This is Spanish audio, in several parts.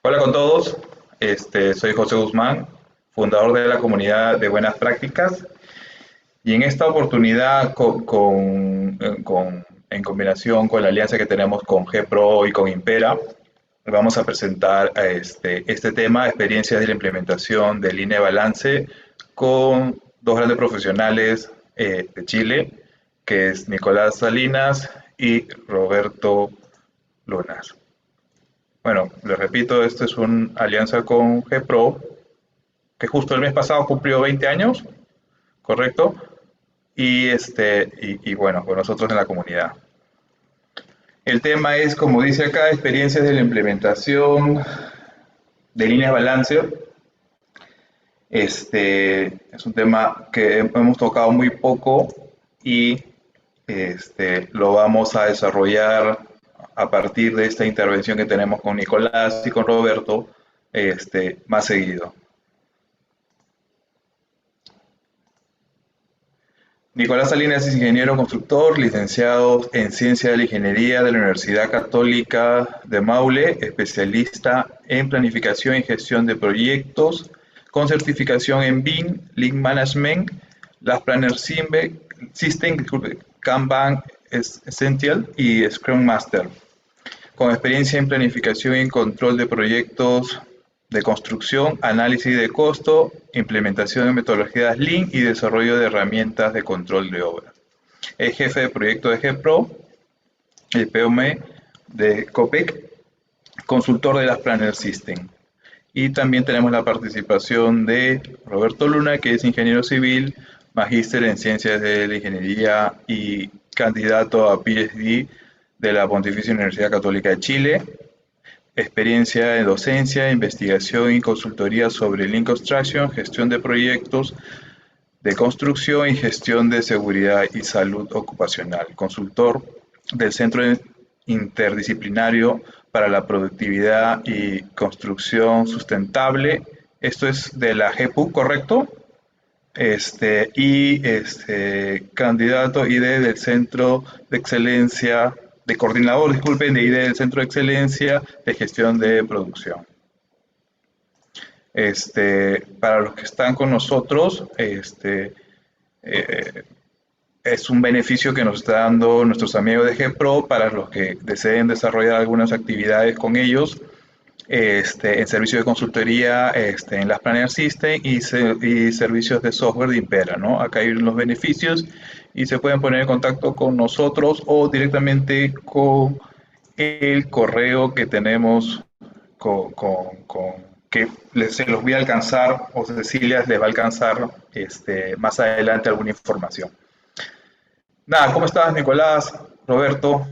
Hola con todos, soy José Guzmán, fundador de la comunidad de buenas prácticas y en esta oportunidad en combinación con la alianza que tenemos con GPRO y con Impera, vamos a presentar este tema, experiencias de la implementación de línea de balance con dos grandes profesionales de Chile, que es Nicolás Salinas y Roberto Lunas. Bueno, les repito, esto es una alianza con GPRO, que justo el mes pasado cumplió 20 años, ¿correcto? Y bueno, con nosotros en la comunidad. El tema es, como dice acá, experiencias de la implementación de líneas de balance. Es un tema que hemos tocado muy poco y lo vamos a desarrollar a partir de esta intervención que tenemos con Nicolás y con Roberto más seguido. Nicolás Salinas es ingeniero constructor, licenciado en Ciencia de la Ingeniería de la Universidad Católica de Maule, especialista en planificación y gestión de proyectos, con certificación en BIM, Lean Management, Lab Planner System, Kanban Essential y Scrum Master, con experiencia en planificación y control de proyectos de construcción, análisis de costo, implementación de metodologías Lean y desarrollo de herramientas de control de obra. Es jefe de proyecto de GPRO, el POM de COPEC, consultor de las Planner System. Y también tenemos la participación de Roberto Luna, que es ingeniero civil, magíster en ciencias de la ingeniería y candidato a PhD de la Pontificia Universidad Católica de Chile, experiencia en docencia, investigación y consultoría sobre Lean Construction, gestión de proyectos de construcción y gestión de seguridad y salud ocupacional. Consultor del Centro Interdisciplinario para la Productividad y Construcción Sustentable. Esto es de la GPU, ¿correcto? Candidato ID del Centro de Excelencia, de coordinador, disculpen, de ID del Centro de Excelencia de Gestión de Producción. Para los que están con nosotros, es un beneficio que nos está dando nuestros amigos de GPRO para los que deseen desarrollar algunas actividades con ellos en servicios de consultoría, en las Planner System y servicios de software de Impera, ¿no? Acá hay los beneficios y se pueden poner en contacto con nosotros o directamente con el correo que tenemos que se los voy a alcanzar o Cecilia les va a alcanzar más adelante alguna información. Nada, ¿cómo estás, Nicolás? Roberto.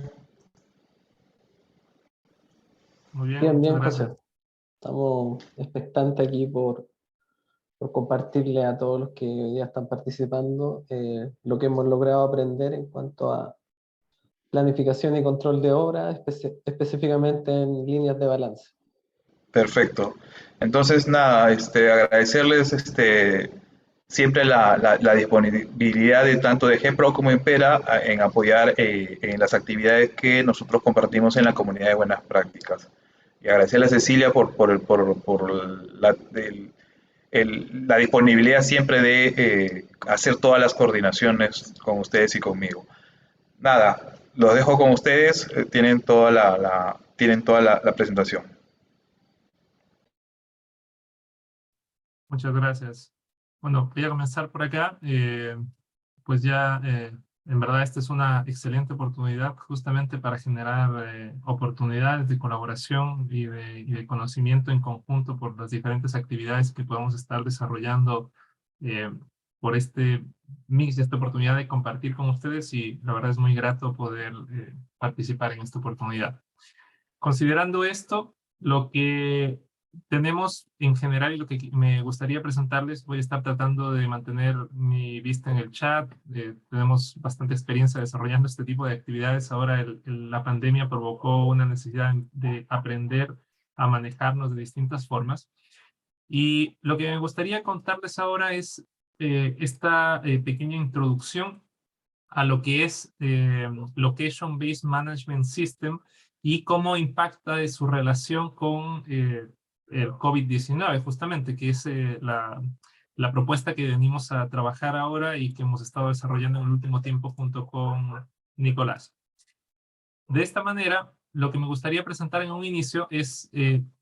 Muy bien, Bien, muchas bien, gracias. José. Estamos expectantes aquí por compartirle a todos los que hoy día están participando lo que hemos logrado aprender en cuanto a planificación y control de obra, específicamente en líneas de balance. Perfecto. Entonces, nada, agradecerles siempre la disponibilidad de tanto de GPRO como Impera en apoyar en las actividades que nosotros compartimos en la comunidad de buenas prácticas. Y agradecerle a Cecilia por la disponibilidad siempre de hacer todas las coordinaciones con ustedes y conmigo. Nada, los dejo con ustedes, tienen toda la presentación. Muchas gracias. Bueno, voy a comenzar por acá. Pues ya, en verdad, esta es una excelente oportunidad justamente para generar oportunidades de colaboración y de conocimiento en conjunto por las diferentes actividades que podemos estar desarrollando eh, por este mix, esta oportunidad de compartir con ustedes y la verdad es muy grato poder participar en esta oportunidad. Considerando esto, lo que tenemos en general y lo que me gustaría presentarles, voy a estar tratando de mantener mi vista en el chat. Tenemos bastante experiencia desarrollando este tipo de actividades. Ahora la pandemia provocó una necesidad de aprender a manejarnos de distintas formas. Y lo que me gustaría contarles ahora es esta pequeña introducción a lo que es Location Based Management System y cómo impacta de su relación con el COVID-19, justamente, que es la propuesta que venimos a trabajar ahora y que hemos estado desarrollando en el último tiempo junto con Nicolás. De esta manera, lo que me gustaría presentar en un inicio es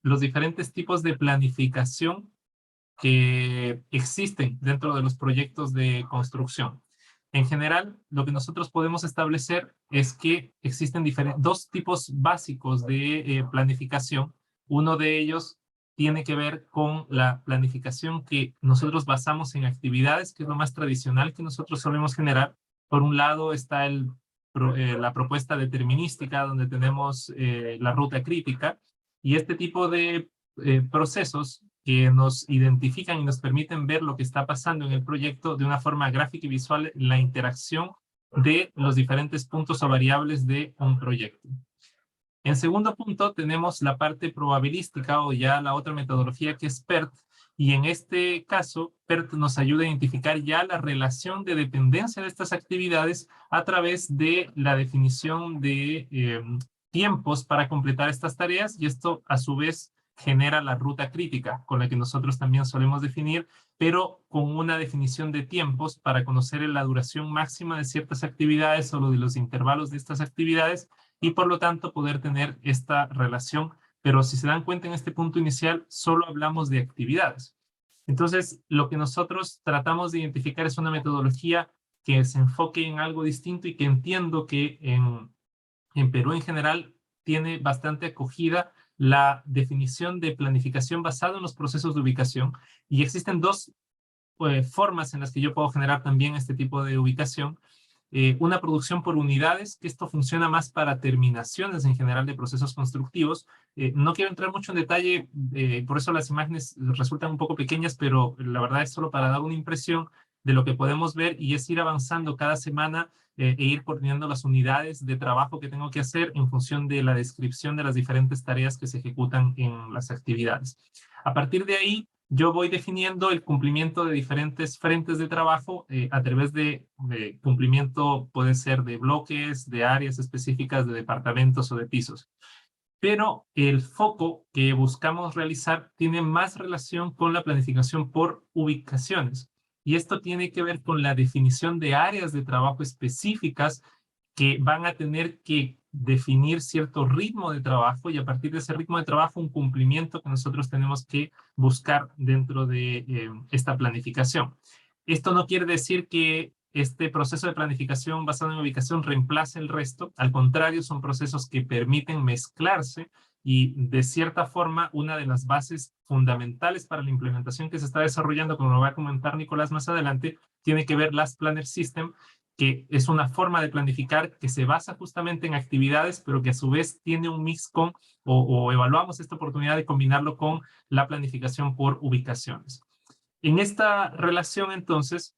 los diferentes tipos de planificación que existen dentro de los proyectos de construcción. En general, lo que nosotros podemos establecer es que existen dos tipos básicos de planificación. Uno de ellos tiene que ver con la planificación que nosotros basamos en actividades, que es lo más tradicional que nosotros solemos generar. Por un lado está la propuesta determinística, donde tenemos la ruta crítica, y este tipo de procesos que nos identifican y nos permiten ver lo que está pasando en el proyecto de una forma gráfica y visual, la interacción de los diferentes puntos o variables de un proyecto. En segundo punto tenemos la parte probabilística o ya la otra metodología que es PERT, y en este caso PERT nos ayuda a identificar ya la relación de dependencia de estas actividades a través de la definición de tiempos para completar estas tareas, y esto a su vez genera la ruta crítica, con la que nosotros también solemos definir, pero con una definición de tiempos para conocer la duración máxima de ciertas actividades o lo de los intervalos de estas actividades, y por lo tanto poder tener esta relación. Pero si se dan cuenta en este punto inicial, solo hablamos de actividades. Entonces, lo que nosotros tratamos de identificar es una metodología que se enfoque en algo distinto y que entiendo que en Perú en general tiene bastante acogida la definición de planificación basada en los procesos de ubicación, y existen dos formas en las que yo puedo generar también este tipo de ubicación. Una producción por unidades, que esto funciona más para terminaciones en general de procesos constructivos. No quiero entrar mucho en detalle, por eso las imágenes resultan un poco pequeñas, pero la verdad es solo para dar una impresión de lo que podemos ver, y es ir avanzando cada semana e ir coordinando las unidades de trabajo que tengo que hacer en función de la descripción de las diferentes tareas que se ejecutan en las actividades. A partir de ahí, yo voy definiendo el cumplimiento de diferentes frentes de trabajo a través de cumplimiento, puede ser de bloques, de áreas específicas, de departamentos o de pisos. Pero el foco que buscamos realizar tiene más relación con la planificación por ubicaciones. Y esto tiene que ver con la definición de áreas de trabajo específicas que van a tener que definir cierto ritmo de trabajo, y a partir de ese ritmo de trabajo un cumplimiento que nosotros tenemos que buscar dentro de esta planificación. Esto no quiere decir que este proceso de planificación basado en ubicación reemplace el resto. Al contrario, son procesos que permiten mezclarse, y de cierta forma una de las bases fundamentales para la implementación que se está desarrollando, como lo va a comentar Nicolás más adelante, tiene que ver Last Planner System, que es una forma de planificar que se basa justamente en actividades, pero que a su vez tiene un mix con, o evaluamos esta oportunidad de combinarlo con la planificación por ubicaciones. En esta relación, entonces,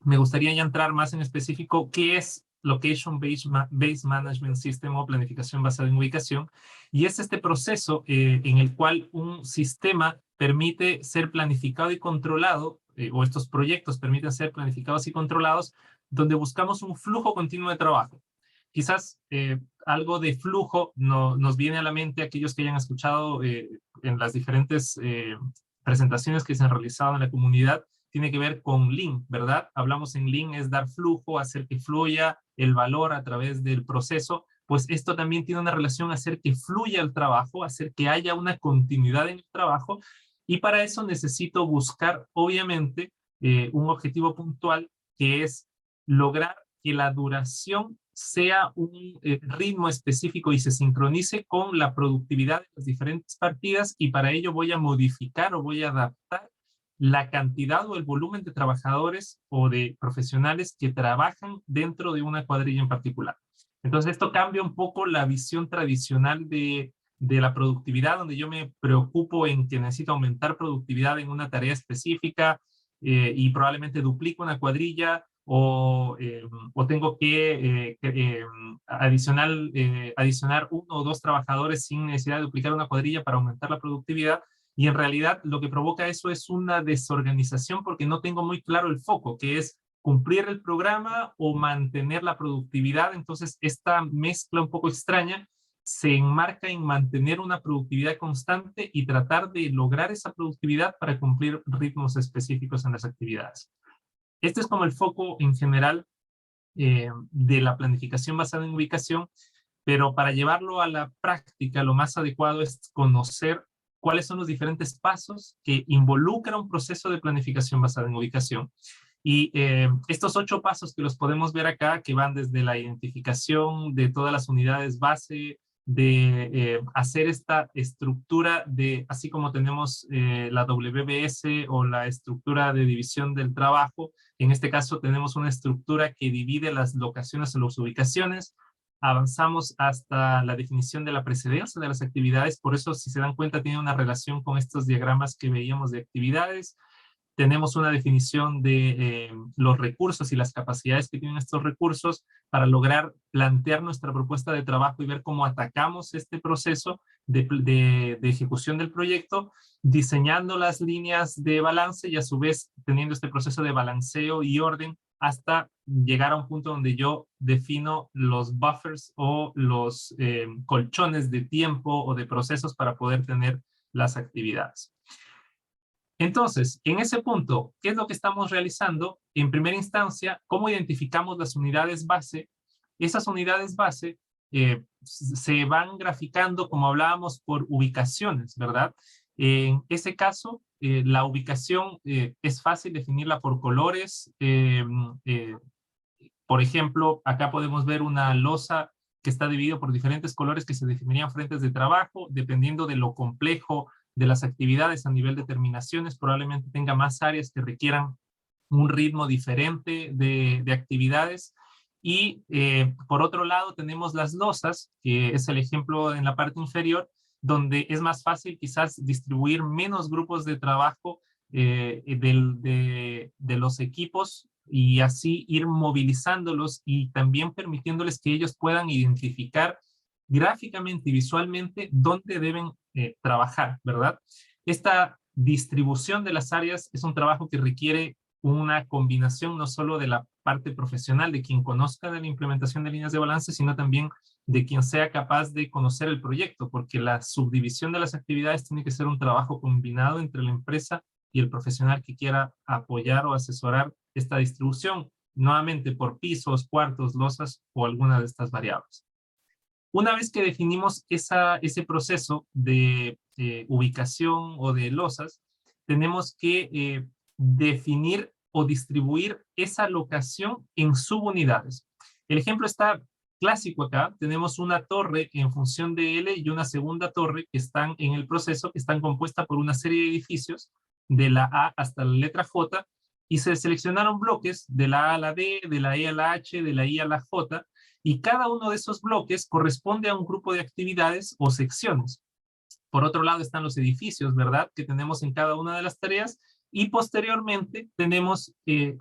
me gustaría ya entrar más en específico qué es Location Based Management System o planificación basada en ubicación, y es este proceso en el cual un sistema permite ser planificado y controlado, o estos proyectos permiten ser planificados y controlados, donde buscamos un flujo continuo de trabajo. Quizás algo de flujo nos viene a la mente a aquellos que hayan escuchado en las diferentes presentaciones que se han realizado en la comunidad. Tiene que ver con Lean, ¿verdad? Hablamos en Lean, es dar flujo, hacer que fluya el valor a través del proceso. Pues esto también tiene una relación, hacer que fluya el trabajo, hacer que haya una continuidad en el trabajo, y para eso necesito buscar, obviamente, un objetivo puntual, que es lograr que la duración sea un ritmo específico y se sincronice con la productividad de las diferentes partidas, y para ello voy a modificar o voy a adaptar la cantidad o el volumen de trabajadores o de profesionales que trabajan dentro de una cuadrilla en particular. Entonces esto cambia un poco la visión tradicional de la productividad, donde yo me preocupo en que necesito aumentar productividad en una tarea específica y probablemente duplico una cuadrilla, o tengo que adicionar uno o dos trabajadores sin necesidad de duplicar una cuadrilla para aumentar la productividad. Y en realidad lo que provoca eso es una desorganización, porque no tengo muy claro el foco, que es cumplir el programa o mantener la productividad. Entonces esta mezcla un poco extraña se enmarca en mantener una productividad constante y tratar de lograr esa productividad para cumplir ritmos específicos en las actividades. Este es como el foco en general de la planificación basada en ubicación, pero para llevarlo a la práctica, lo más adecuado es conocer cuáles son los diferentes pasos que involucran un proceso de planificación basada en ubicación. Y estos 8 pasos que los podemos ver acá, que van desde la identificación de todas las unidades base, de hacer esta estructura de, así como tenemos la WBS o la estructura de división del trabajo, en este caso tenemos una estructura que divide las locaciones o las ubicaciones. Avanzamos hasta la definición de la precedencia de las actividades, por eso si se dan cuenta tiene una relación con estos diagramas que veíamos de actividades. Tenemos una definición de los recursos y las capacidades que tienen estos recursos para lograr plantear nuestra propuesta de trabajo y ver cómo atacamos este proceso de ejecución del proyecto, diseñando las líneas de balance y a su vez teniendo este proceso de balanceo y orden hasta llegar a un punto donde yo defino los buffers o los colchones de tiempo o de procesos para poder tener las actividades. Entonces, en ese punto, ¿qué es lo que estamos realizando? En primera instancia, ¿cómo identificamos las unidades base? Esas unidades base se van graficando, como hablábamos, por ubicaciones, ¿verdad? En ese caso, la ubicación es fácil definirla por colores. Por ejemplo, acá podemos ver una losa que está dividida por diferentes colores que se definirían frentes de trabajo, dependiendo de lo complejo de las actividades a nivel de terminaciones, probablemente tenga más áreas que requieran un ritmo diferente de actividades. Y por otro lado tenemos las losas, que es el ejemplo en la parte inferior, donde es más fácil quizás distribuir menos grupos de trabajo de los equipos y así ir movilizándolos y también permitiéndoles que ellos puedan identificar gráficamente y visualmente dónde deben trabajar, ¿verdad? Esta distribución de las áreas es un trabajo que requiere una combinación no solo de la parte profesional, de quien conozca de la implementación de líneas de balance, sino también de quien sea capaz de conocer el proyecto, porque la subdivisión de las actividades tiene que ser un trabajo combinado entre la empresa y el profesional que quiera apoyar o asesorar esta distribución, nuevamente por pisos, cuartos, losas o alguna de estas variables. Una vez que definimos ese proceso de ubicación o de losas, tenemos que definir o distribuir esa locación en subunidades. El ejemplo está clásico acá. Tenemos una torre en función de L y una segunda torre que están en el proceso, que están compuestas por una serie de edificios de la A hasta la letra J, y se seleccionaron bloques de la A a la D, de la E a la H, de la I a la J, y cada uno de esos bloques corresponde a un grupo de actividades o secciones. Por otro lado están los edificios, ¿verdad?, que tenemos en cada una de las tareas, y posteriormente tenemos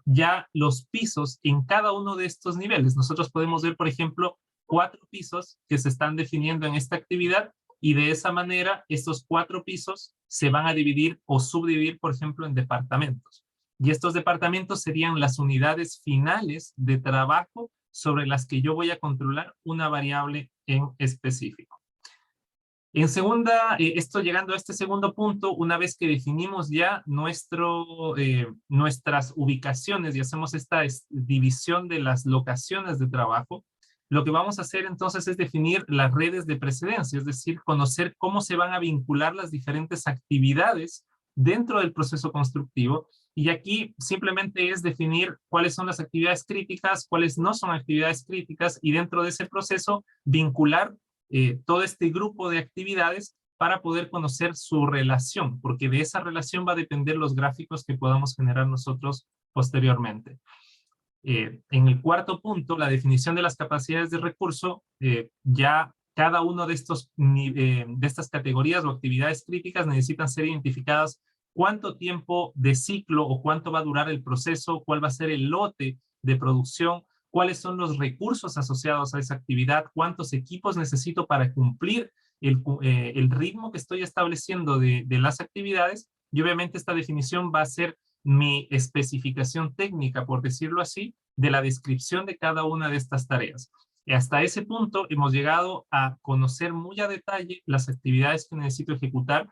ya los pisos en cada uno de estos niveles. Nosotros podemos ver, por ejemplo, 4 pisos que se están definiendo en esta actividad, y de esa manera estos 4 pisos se van a dividir o subdividir, por ejemplo, en departamentos. Y estos departamentos serían las unidades finales de trabajo sobre las que yo voy a controlar una variable en específico. En segunda, esto llegando a este segundo punto, una vez que definimos ya nuestras ubicaciones y hacemos esta división de las locaciones de trabajo, lo que vamos a hacer entonces es definir las redes de precedencia, es decir, conocer cómo se van a vincular las diferentes actividades dentro del proceso constructivo. Y aquí simplemente es definir cuáles son las actividades críticas, cuáles no son actividades críticas, y dentro de ese proceso vincular todo este grupo de actividades para poder conocer su relación, porque de esa relación va a depender los gráficos que podamos generar nosotros posteriormente. En el cuarto punto, la definición de las capacidades de recurso, ya cada uno de estas categorías o actividades críticas necesitan ser identificadas cuánto tiempo de ciclo o cuánto va a durar el proceso, cuál va a ser el lote de producción, cuáles son los recursos asociados a esa actividad, cuántos equipos necesito para cumplir el ritmo que estoy estableciendo de las actividades, y obviamente esta definición va a ser mi especificación técnica, por decirlo así, de la descripción de cada una de estas tareas. Y hasta ese punto hemos llegado a conocer muy a detalle las actividades que necesito ejecutar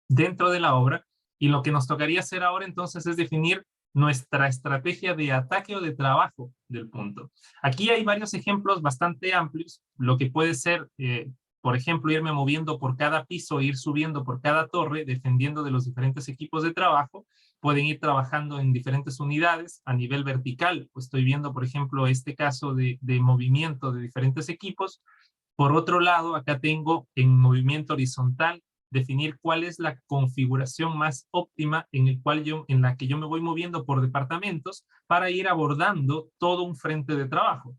dentro de la obra, y lo que nos tocaría hacer ahora entonces es definir nuestra estrategia de ataque o de trabajo del punto. Aquí hay varios ejemplos bastante amplios, lo que puede ser, por ejemplo, irme moviendo por cada piso, ir subiendo por cada torre, defendiendo de los diferentes equipos de trabajo. Pueden ir trabajando en diferentes unidades a nivel vertical. Pues estoy viendo, por ejemplo, este caso de movimiento de diferentes equipos. Por otro lado, acá tengo en movimiento horizontal definir cuál es la configuración más óptima en la que yo me voy moviendo por departamentos para ir abordando todo un frente de trabajo.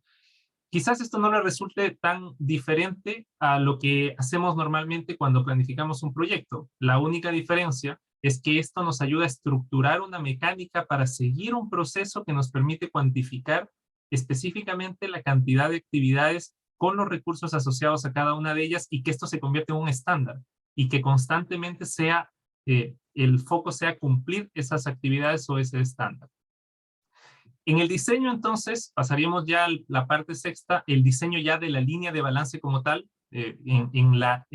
Quizás esto no le resulte tan diferente a lo que hacemos normalmente cuando planificamos un proyecto. La única diferencia es que esto nos ayuda a estructurar una mecánica para seguir un proceso que nos permite cuantificar específicamente la cantidad de actividades con los recursos asociados a cada una de ellas, y que esto se convierte en un estándar y que constantemente sea, el foco sea cumplir esas actividades o ese estándar. En el diseño, entonces, pasaríamos ya a la parte sexta, el diseño ya de la línea de balance como tal, en la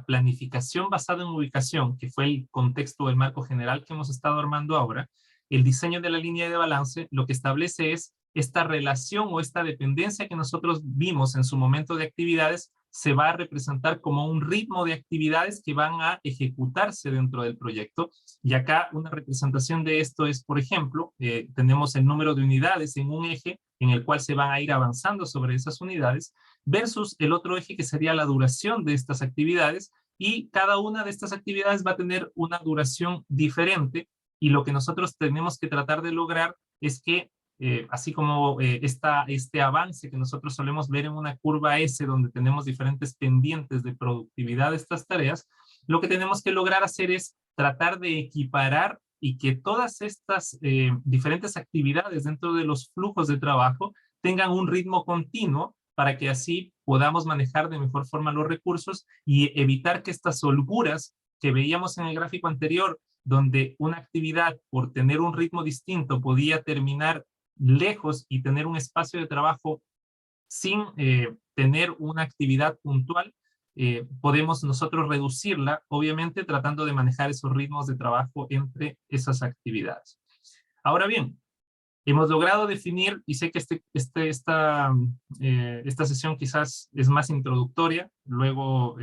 planificación basada en ubicación, que fue el contexto, el marco general que hemos estado armando ahora. El diseño de la línea de balance lo que establece es esta relación o esta dependencia que nosotros vimos en su momento de actividades, se va a representar como un ritmo de actividades que van a ejecutarse dentro del proyecto. Y acá una representación de esto es, por ejemplo, tenemos el número de unidades en un eje en el cual se van a ir avanzando sobre esas unidades, versus el otro eje que sería la duración de estas actividades, y cada una de estas actividades va a tener una duración diferente, y lo que nosotros tenemos que tratar de lograr es que así como este avance que nosotros solemos ver en una curva S, donde tenemos diferentes pendientes de productividad de estas tareas, lo que tenemos que lograr hacer es tratar de equiparar y que todas estas diferentes actividades dentro de los flujos de trabajo tengan un ritmo continuo, para que así podamos manejar de mejor forma los recursos y evitar que estas holguras que veíamos en el gráfico anterior, donde una actividad por tener un ritmo distinto podía terminar lejos y tener un espacio de trabajo sin tener una actividad puntual, podemos nosotros reducirla, obviamente tratando de manejar esos ritmos de trabajo entre esas actividades. Ahora bien, hemos logrado definir, y sé que esta sesión quizás es más introductoria, luego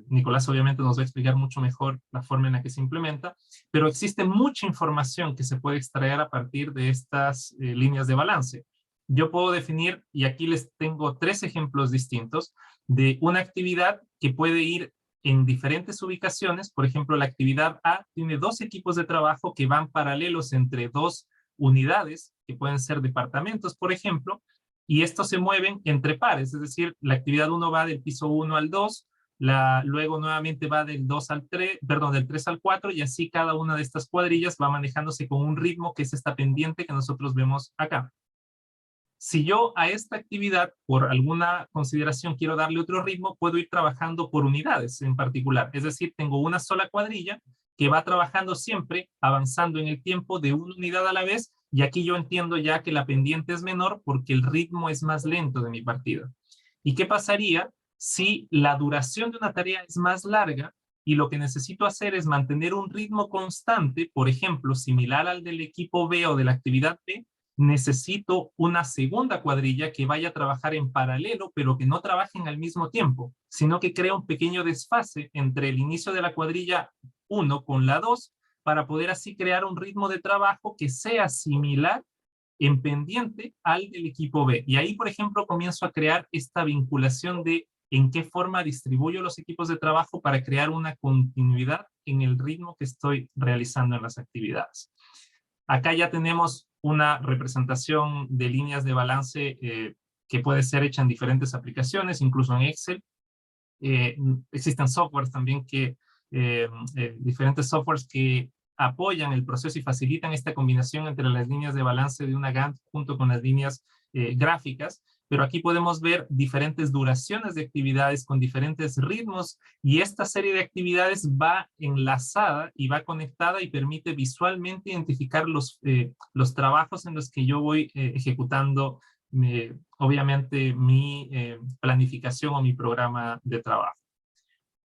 Nicolás obviamente nos va a explicar mucho mejor la forma en la que se implementa, pero existe mucha información que se puede extraer a partir de estas líneas de balance. Yo puedo definir, y aquí les tengo 3 ejemplos distintos, de una actividad que puede ir en diferentes ubicaciones. Por ejemplo, la actividad A tiene 2 equipos de trabajo que van paralelos entre 2 unidades, que pueden ser departamentos, por ejemplo, y estos se mueven entre pares, es decir, la actividad 1 va del piso 1 al 2, luego nuevamente va del 2 al 3, perdón, del 3 al 4, y así cada una de estas cuadrillas va manejándose con un ritmo que es esta pendiente que nosotros vemos acá. Si yo a esta actividad, por alguna consideración, quiero darle otro ritmo, puedo ir trabajando por unidades en particular. Es decir, tengo una sola cuadrilla que va trabajando siempre, avanzando en el tiempo de una unidad a la vez, y aquí yo entiendo ya que la pendiente es menor porque el ritmo es más lento de mi partida. ¿Y qué pasaría si la duración de una tarea es más larga y lo que necesito hacer es mantener un ritmo constante, por ejemplo, similar al del equipo B o de la actividad B? Necesito una segunda cuadrilla que vaya a trabajar en paralelo, pero que no trabajen al mismo tiempo, sino que crea un pequeño desfase entre el inicio de la cuadrilla 1 con la 2, para poder así crear un ritmo de trabajo que sea similar en pendiente al del equipo B. Y ahí, por ejemplo, comienzo a crear esta vinculación de en qué forma distribuyo los equipos de trabajo para crear una continuidad en el ritmo que estoy realizando en las actividades. Acá ya tenemos una representación de líneas de balance que puede ser hecha en diferentes aplicaciones, incluso en Excel. Existen softwares también diferentes softwares que apoyan el proceso y facilitan esta combinación entre las líneas de balance de una Gantt junto con las líneas gráficas, pero aquí podemos ver diferentes duraciones de actividades con diferentes ritmos, y esta serie de actividades va enlazada y va conectada y permite visualmente identificar los trabajos en los que yo voy ejecutando obviamente mi planificación o mi programa de trabajo.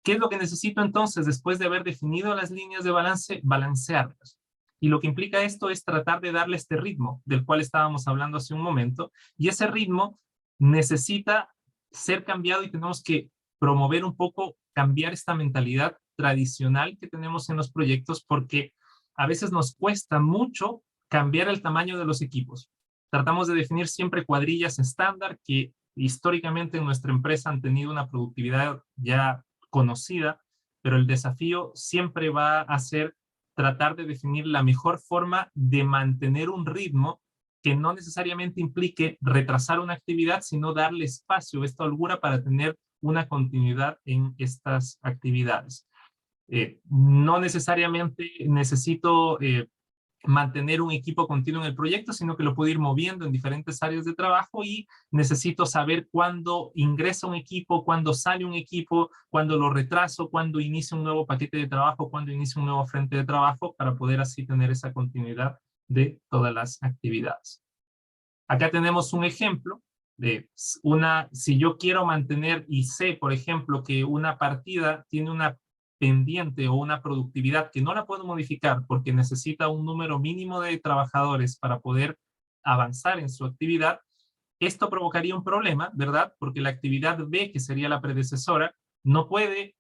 ¿Qué es lo que necesito entonces después de haber definido las líneas de balance? Balancearlas. Y lo que implica esto es tratar de darle este ritmo del cual estábamos hablando hace un momento, y ese ritmo necesita ser cambiado y tenemos que promover un poco, cambiar esta mentalidad tradicional que tenemos en los proyectos, porque a veces nos cuesta mucho cambiar el tamaño de los equipos. Tratamos de definir siempre cuadrillas estándar que históricamente en nuestra empresa han tenido una productividad ya conocida, pero el desafío siempre va a ser tratar de definir la mejor forma de mantener un ritmo que no necesariamente implique retrasar una actividad, sino darle espacio, esta holgura para tener una continuidad en estas actividades. No necesariamente necesito mantener un equipo continuo en el proyecto, sino que lo puedo ir moviendo en diferentes áreas de trabajo y necesito saber cuándo ingresa un equipo, cuándo sale un equipo, cuándo lo retraso, cuándo inicio un nuevo paquete de trabajo, cuándo inicio un nuevo frente de trabajo, para poder así tener esa continuidad de todas las actividades. Acá tenemos un ejemplo de si yo quiero mantener y sé, por ejemplo, que una partida tiene una pendiente o una productividad que no la puedo modificar porque necesita un número mínimo de trabajadores para poder avanzar en su actividad, esto provocaría un problema, ¿verdad? Porque la actividad B, que sería la predecesora, no puede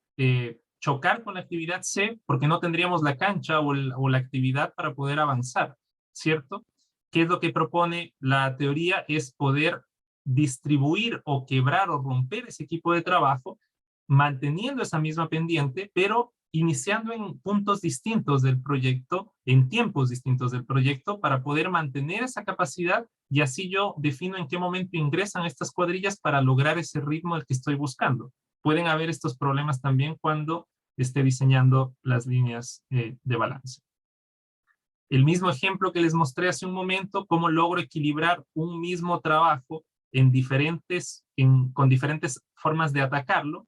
chocar con la actividad C porque no tendríamos la cancha o la actividad para poder avanzar, ¿cierto? ¿Qué es lo que propone la teoría? Es poder distribuir o quebrar o romper ese equipo de trabajo, manteniendo esa misma pendiente, pero iniciando en puntos distintos del proyecto, en tiempos distintos del proyecto, para poder mantener esa capacidad, y así yo defino en qué momento ingresan estas cuadrillas para lograr ese ritmo al que estoy buscando. Pueden haber estos problemas también cuando esté diseñando las líneas de balance. El mismo ejemplo que les mostré hace un momento, cómo logro equilibrar un mismo trabajo con diferentes formas de atacarlo.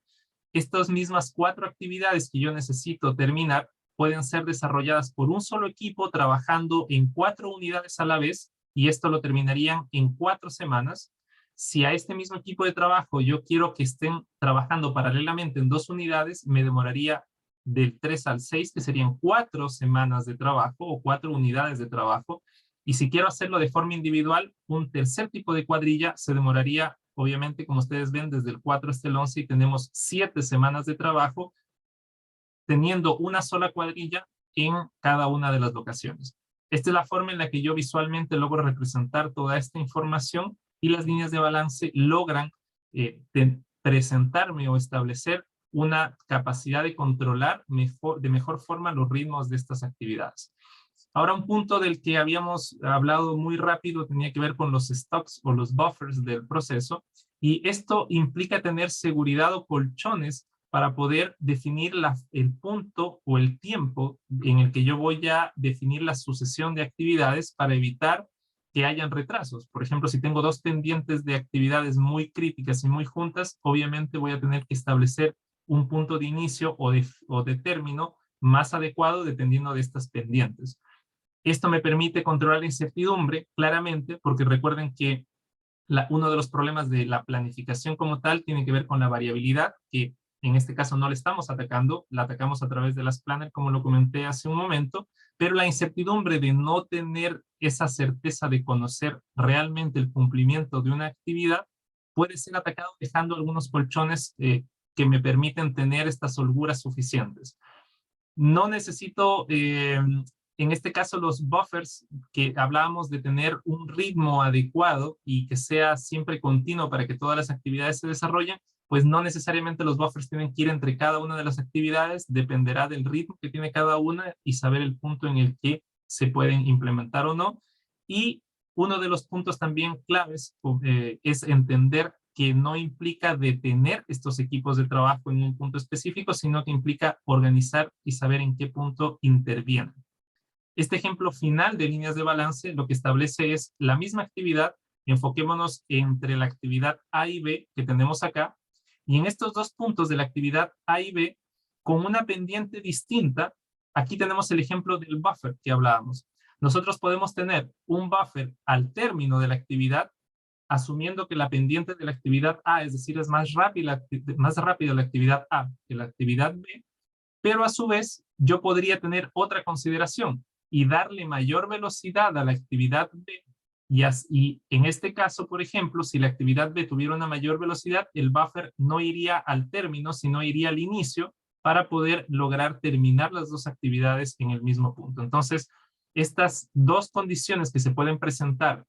Estas mismas 4 actividades que yo necesito terminar pueden ser desarrolladas por un solo equipo trabajando en 4 unidades a la vez, y esto lo terminarían en 4 semanas. Si a este mismo equipo de trabajo yo quiero que estén trabajando paralelamente en 2 unidades, me demoraría del 3 al 6, que serían 4 semanas de trabajo o 4 unidades de trabajo. Y si quiero hacerlo de forma individual, un tercer tipo de cuadrilla se demoraría, obviamente, como ustedes ven, desde el 4 hasta el 11, y tenemos 7 semanas de trabajo, teniendo una sola cuadrilla en cada una de las locaciones. Esta es la forma en la que yo visualmente logro representar toda esta información, y las líneas de balance logran presentarme o establecer una capacidad de controlar de mejor forma los ritmos de estas actividades. Ahora, un punto del que habíamos hablado muy rápido tenía que ver con los stocks o los buffers del proceso, y esto implica tener seguridad o colchones para poder definir el punto o el tiempo en el que yo voy a definir la sucesión de actividades para evitar que hayan retrasos. Por ejemplo, si tengo 2 pendientes de actividades muy críticas y muy juntas, obviamente voy a tener que establecer un punto de inicio o de término más adecuado dependiendo de estas pendientes. Esto me permite controlar la incertidumbre, claramente, porque recuerden que uno de los problemas de la planificación como tal tiene que ver con la variabilidad, que en este caso no la estamos atacando, la atacamos a través de las planners, como lo comenté hace un momento, pero la incertidumbre de no tener esa certeza de conocer realmente el cumplimiento de una actividad puede ser atacado dejando algunos colchones que me permiten tener estas holguras suficientes. No necesito, en este caso, los buffers, que hablábamos de tener un ritmo adecuado y que sea siempre continuo para que todas las actividades se desarrollen, pues no necesariamente los buffers tienen que ir entre cada una de las actividades, dependerá del ritmo que tiene cada una y saber el punto en el que se pueden implementar o no. Y uno de los puntos también claves es entender que no implica detener estos equipos de trabajo en un punto específico, sino que implica organizar y saber en qué punto intervienen. Este ejemplo final de líneas de balance lo que establece es la misma actividad, enfoquémonos entre la actividad A y B que tenemos acá, y en estos 2 puntos de la actividad A y B, con una pendiente distinta, aquí tenemos el ejemplo del buffer que hablábamos. Nosotros podemos tener un buffer al término de la actividad asumiendo que la pendiente de la actividad A, es decir, es más rápida la actividad A que la actividad B, pero a su vez yo podría tener otra consideración y darle mayor velocidad a la actividad B. Y en este caso, por ejemplo, si la actividad B tuviera una mayor velocidad, el buffer no iría al término, sino iría al inicio para poder lograr terminar las dos actividades en el mismo punto. Entonces, estas dos condiciones que se pueden presentar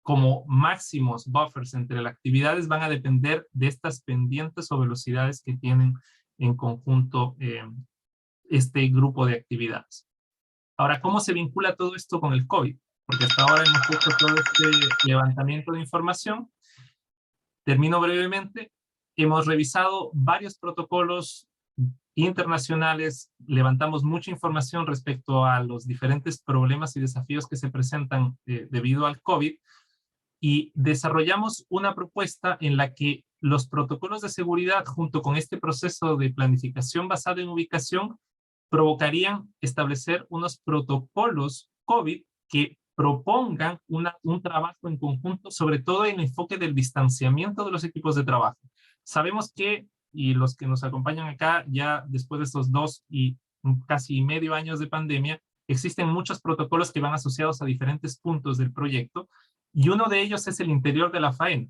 como máximos buffers entre las actividades van a depender de estas pendientes o velocidades que tienen en conjunto este grupo de actividades. Ahora, ¿cómo se vincula todo esto con el COVID? Porque hasta ahora hemos hecho todo este levantamiento de información. Termino brevemente. Hemos revisado varios protocolos internacionales, levantamos mucha información respecto a los diferentes problemas y desafíos que se presentan debido al COVID, y desarrollamos una propuesta en la que los protocolos de seguridad, junto con este proceso de planificación basada en ubicación, provocarían establecer unos protocolos COVID que propongan un trabajo en conjunto, sobre todo en el enfoque del distanciamiento de los equipos de trabajo. Sabemos que, y los que nos acompañan acá, ya después de estos 2 y casi medio años de pandemia, existen muchos protocolos que van asociados a diferentes puntos del proyecto, y uno de ellos es el interior de la faena,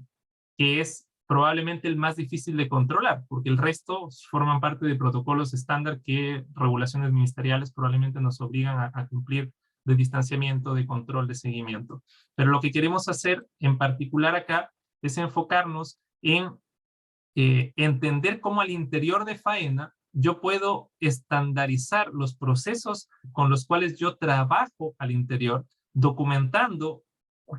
que es probablemente el más difícil de controlar, porque el resto forman parte de protocolos estándar que regulaciones ministeriales probablemente nos obligan a cumplir, de distanciamiento, de control, de seguimiento. Pero lo que queremos hacer en particular acá es enfocarnos en entender cómo al interior de faena yo puedo estandarizar los procesos con los cuales yo trabajo al interior, documentando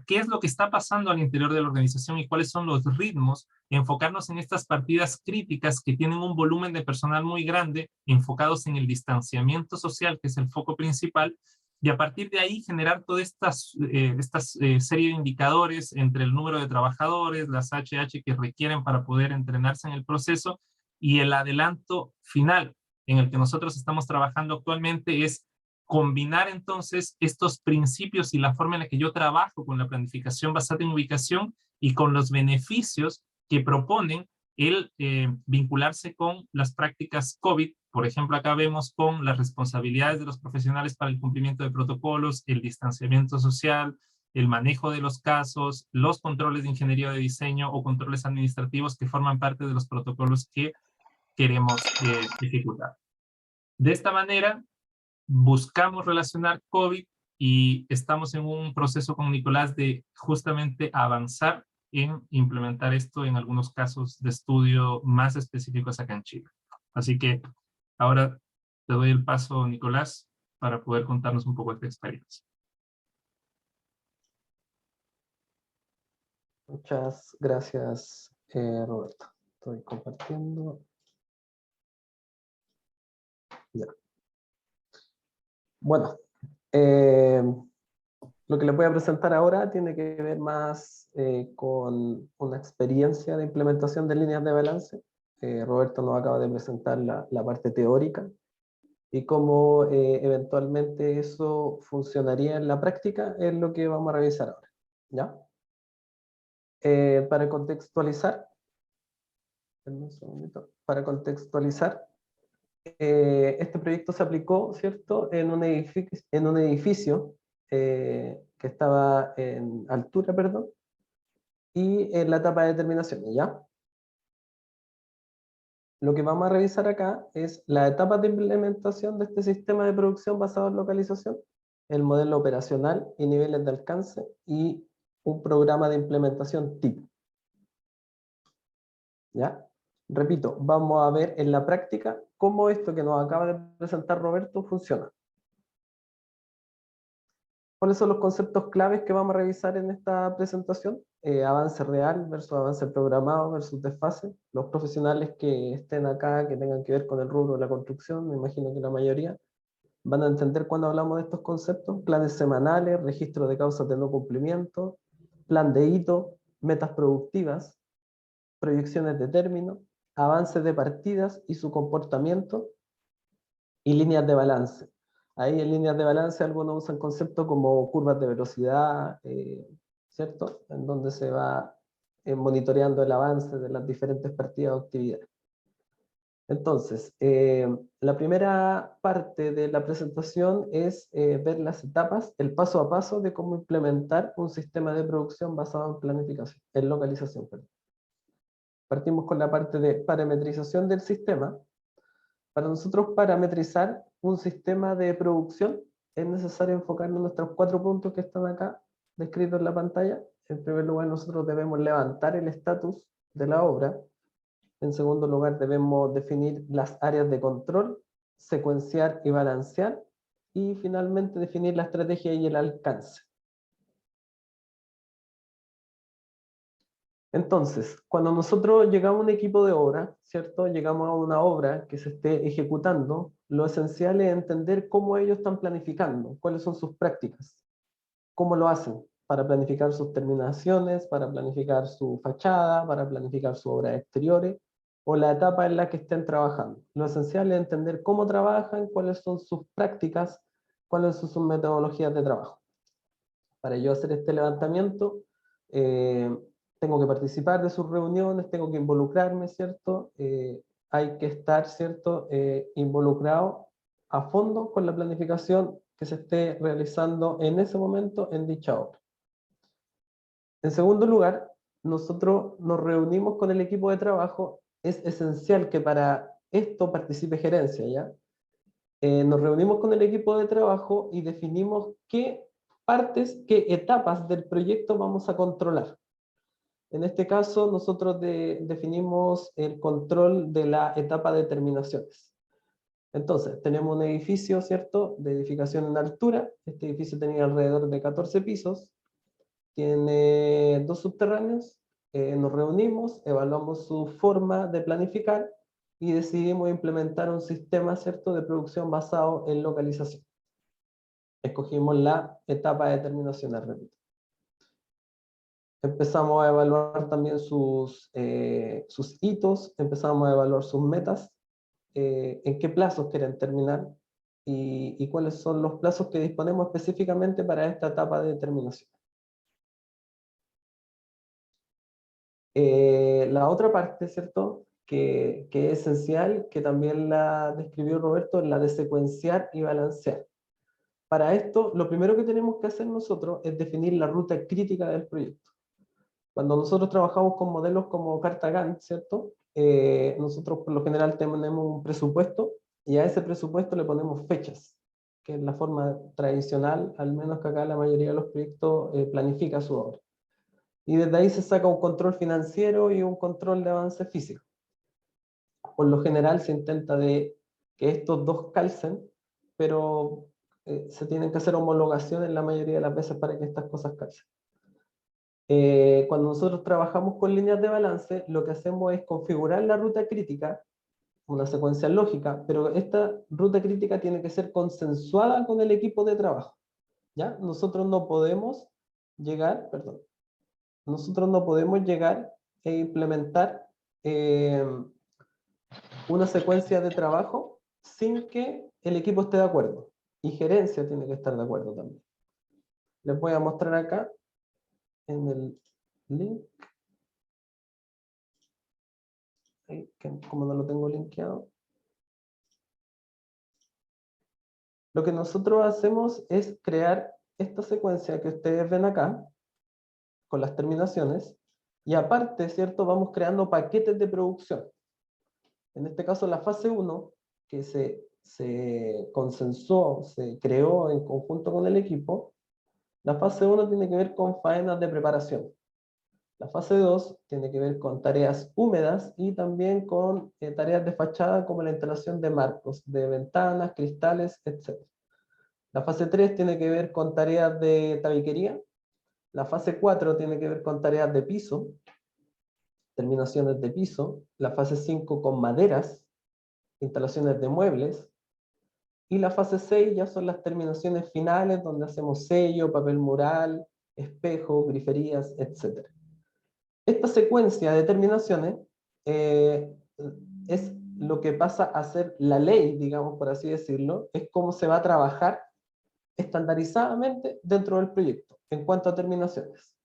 qué es lo que está pasando al interior de la organización y cuáles son los ritmos, enfocarnos en estas partidas críticas que tienen un volumen de personal muy grande, enfocados en el distanciamiento social, que es el foco principal, y a partir de ahí generar toda esta serie de indicadores entre el número de trabajadores, las HH que requieren para poder entrenarse en el proceso, y el adelanto final en el que nosotros estamos trabajando actualmente es combinar entonces estos principios y la forma en la que yo trabajo con la planificación basada en ubicación y con los beneficios que proponen el vincularse con las prácticas COVID. Por ejemplo, acá vemos con las responsabilidades de los profesionales para el cumplimiento de protocolos, el distanciamiento social, el manejo de los casos, los controles de ingeniería de diseño o controles administrativos que forman parte de los protocolos que queremos ejecutar. De esta manera, buscamos relacionar COVID y estamos en un proceso con Nicolás de justamente avanzar en implementar esto en algunos casos de estudio más específicos acá en Chile. Así que ahora te doy el paso, Nicolás, para poder contarnos un poco de tu experiencia. Muchas gracias, Roberto. Estoy compartiendo. Ya. Bueno, lo que les voy a presentar ahora tiene que ver más con una experiencia de implementación de líneas de balance. Roberto nos acaba de presentar la parte teórica y cómo eventualmente eso funcionaría en la práctica es lo que vamos a revisar ahora. ¿Ya? Para contextualizar, este proyecto se aplicó, ¿cierto?, en un edificio que estaba en altura, perdón, y en la etapa de terminación, ¿ya? Lo que vamos a revisar acá es la etapa de implementación de este sistema de producción basado en localización, el modelo operacional y niveles de alcance, y un programa de implementación tipo. ¿Ya? Repito, vamos a ver en la práctica cómo esto que nos acaba de presentar Roberto funciona. ¿Cuáles son los conceptos claves que vamos a revisar en esta presentación? Avance real versus avance programado versus desfase. Los profesionales que estén acá, que tengan que ver con el rubro de la construcción, me imagino que la mayoría, van a entender cuando hablamos de estos conceptos. Planes semanales, registro de causas de no cumplimiento, plan de hito, metas productivas, proyecciones de término, avances de partidas y su comportamiento, y líneas de balance. Ahí en líneas de balance algunos usan conceptos como curvas de velocidad, ¿cierto? En donde se va monitoreando el avance de las diferentes partidas o actividades. Entonces, la primera parte de la presentación es ver las etapas, el paso a paso de cómo implementar un sistema de producción basado en planificación, en localización. Perdón. Partimos con la parte de parametrización del sistema. Para nosotros parametrizar un sistema de producción es necesario enfocarnos en nuestros 4 puntos que están acá descritos en la pantalla. En primer lugar, nosotros debemos levantar el estatus de la obra. En segundo lugar, debemos definir las áreas de control, secuenciar y balancear. Y finalmente, definir la estrategia y el alcance. Entonces, cuando nosotros llegamos a un equipo de obra, ¿cierto? Llegamos a una obra que se esté ejecutando, lo esencial es entender cómo ellos están planificando, cuáles son sus prácticas, cómo lo hacen para planificar sus terminaciones, para planificar su fachada, para planificar sus obras exteriores, o la etapa en la que estén trabajando. Lo esencial es entender cómo trabajan, cuáles son sus prácticas, cuáles son sus metodologías de trabajo. Para yo hacer este levantamiento, tengo que participar de sus reuniones, tengo que involucrarme, ¿cierto? Hay que estar, ¿cierto? Involucrado a fondo con la planificación que se esté realizando en ese momento en dicha obra. En segundo lugar, nosotros nos reunimos con el equipo de trabajo. Es esencial que para esto participe gerencia, ¿ya? Nos reunimos con el equipo de trabajo y definimos qué partes, qué etapas del proyecto vamos a controlar. En este caso, nosotros definimos el control de la etapa de terminaciones. Entonces, tenemos un edificio, ¿cierto?, de edificación en altura. Este edificio tenía alrededor de 14 pisos. Tiene 2 subterráneos. Nos reunimos, evaluamos su forma de planificar y decidimos implementar un sistema, ¿cierto?, de producción basado en localización. Escogimos la etapa de terminaciones, repito. Empezamos a evaluar también sus hitos, empezamos a evaluar sus metas, en qué plazos quieren terminar y cuáles son los plazos que disponemos específicamente para esta etapa de terminación. La otra parte, ¿cierto?, que es esencial, que también la describió Roberto, es la de secuenciar y balancear. Para esto, lo primero que tenemos que hacer nosotros es definir la ruta crítica del proyecto. Cuando nosotros trabajamos con modelos como Carta Gantt, ¿cierto? Nosotros por lo general tenemos un presupuesto y a ese presupuesto le ponemos fechas, que es la forma tradicional, al menos que acá la mayoría de los proyectos planifica su obra. Y desde ahí se saca un control financiero y un control de avance físico. Por lo general se intenta de que estos dos calcen, pero se tienen que hacer homologaciones la mayoría de las veces para que estas cosas calcen. Cuando nosotros trabajamos con líneas de balance, lo que hacemos es configurar la ruta crítica, una secuencia lógica, pero esta ruta crítica tiene que ser consensuada con el equipo de trabajo, ¿ya? Nosotros no podemos llegar e implementar una secuencia de trabajo sin que el equipo esté de acuerdo, y gerencia tiene que estar de acuerdo también. Les voy a mostrar acá en el link, como no lo tengo linkeado. Lo que nosotros hacemos es crear esta secuencia que ustedes ven acá, con las terminaciones, y aparte, ¿cierto?, vamos creando paquetes de producción. En este caso, la fase 1, que se consensuó, se creó en conjunto con el equipo, la fase 1 tiene que ver con faenas de preparación. La fase 2 tiene que ver con tareas húmedas y también con tareas de fachada como la instalación de marcos, de ventanas, cristales, etc. La fase 3 tiene que ver con tareas de tabiquería. La fase 4 tiene que ver con tareas de piso, terminaciones de piso. La fase 5 con maderas, instalaciones de muebles. Y la fase 6 ya son las terminaciones finales, donde hacemos sello, papel mural, espejo, griferías, etc. Esta secuencia de terminaciones es lo que pasa a ser la ley, digamos, por así decirlo, es cómo se va a trabajar estandarizadamente dentro del proyecto en cuanto a terminaciones.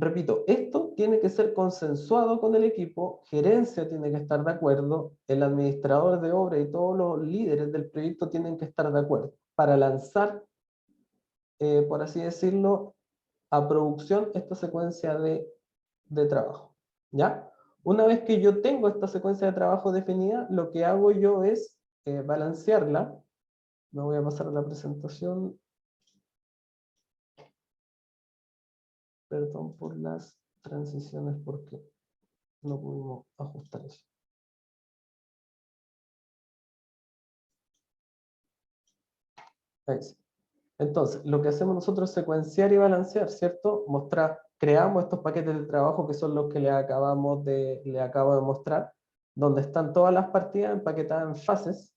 repito, esto tiene que ser consensuado con el equipo, gerencia tiene que estar de acuerdo, el administrador de obra y todos los líderes del proyecto tienen que estar de acuerdo para lanzar, por así decirlo, a producción esta secuencia de trabajo, ¿ya? Una vez que yo tengo esta secuencia de trabajo definida, lo que hago yo es balancearla. Me voy a pasar a la presentación. Perdón por las transiciones porque no pudimos ajustar eso. Ahí sí. Entonces, lo que hacemos nosotros es secuenciar y balancear, ¿cierto? Creamos estos paquetes de trabajo que son los que le acabo de mostrar, donde están todas las partidas empaquetadas en fases,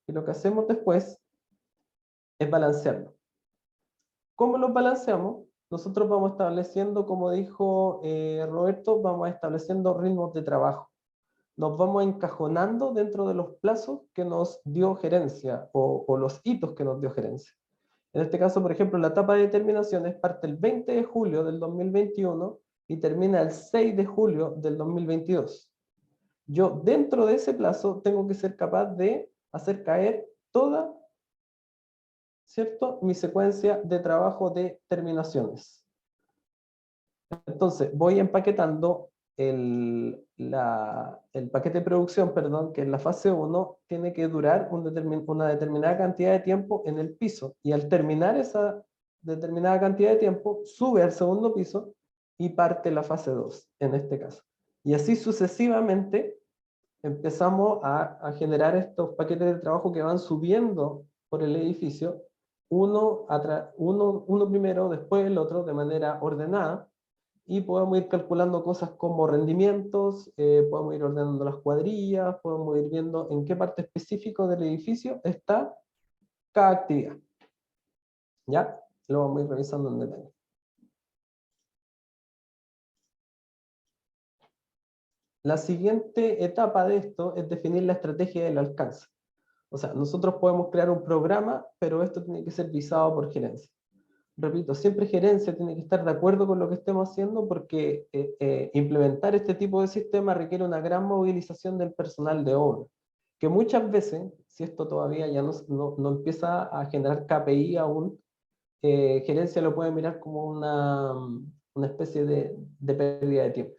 y lo que hacemos después es balancearlo. ¿Cómo los balanceamos? Nosotros vamos estableciendo, como dijo Roberto, vamos estableciendo ritmos de trabajo. Nos vamos encajonando dentro de los plazos que nos dio gerencia o los hitos que nos dio gerencia. En este caso, por ejemplo, la etapa de determinaciones parte el 20 de julio del 2021 y termina el 6 de julio del 2022. Yo, dentro de ese plazo, tengo que ser capaz de hacer caer toda, ¿cierto?, mi secuencia de trabajo de terminaciones. Entonces, voy empaquetando el paquete de producción, perdón, que en la fase 1 tiene que durar una determinada cantidad de tiempo en el piso, y al terminar esa determinada cantidad de tiempo, sube al segundo piso y parte la fase 2, en este caso. Y así sucesivamente empezamos a generar estos paquetes de trabajo que van subiendo por el edificio, uno primero, después el otro, de manera ordenada, y podemos ir calculando cosas como rendimientos, podemos ir ordenando las cuadrillas, podemos ir viendo en qué parte específica del edificio está cada actividad. ¿Ya? Lo vamos a ir revisando en detalle. La siguiente etapa de esto es definir la estrategia del alcance. O sea, nosotros podemos crear un programa, pero esto tiene que ser visado por gerencia. Repito, siempre gerencia tiene que estar de acuerdo con lo que estemos haciendo, porque implementar este tipo de sistema requiere una gran movilización del personal de obra, que muchas veces, si esto todavía ya no empieza a generar KPI aún, gerencia lo puede mirar como una especie de pérdida de tiempo.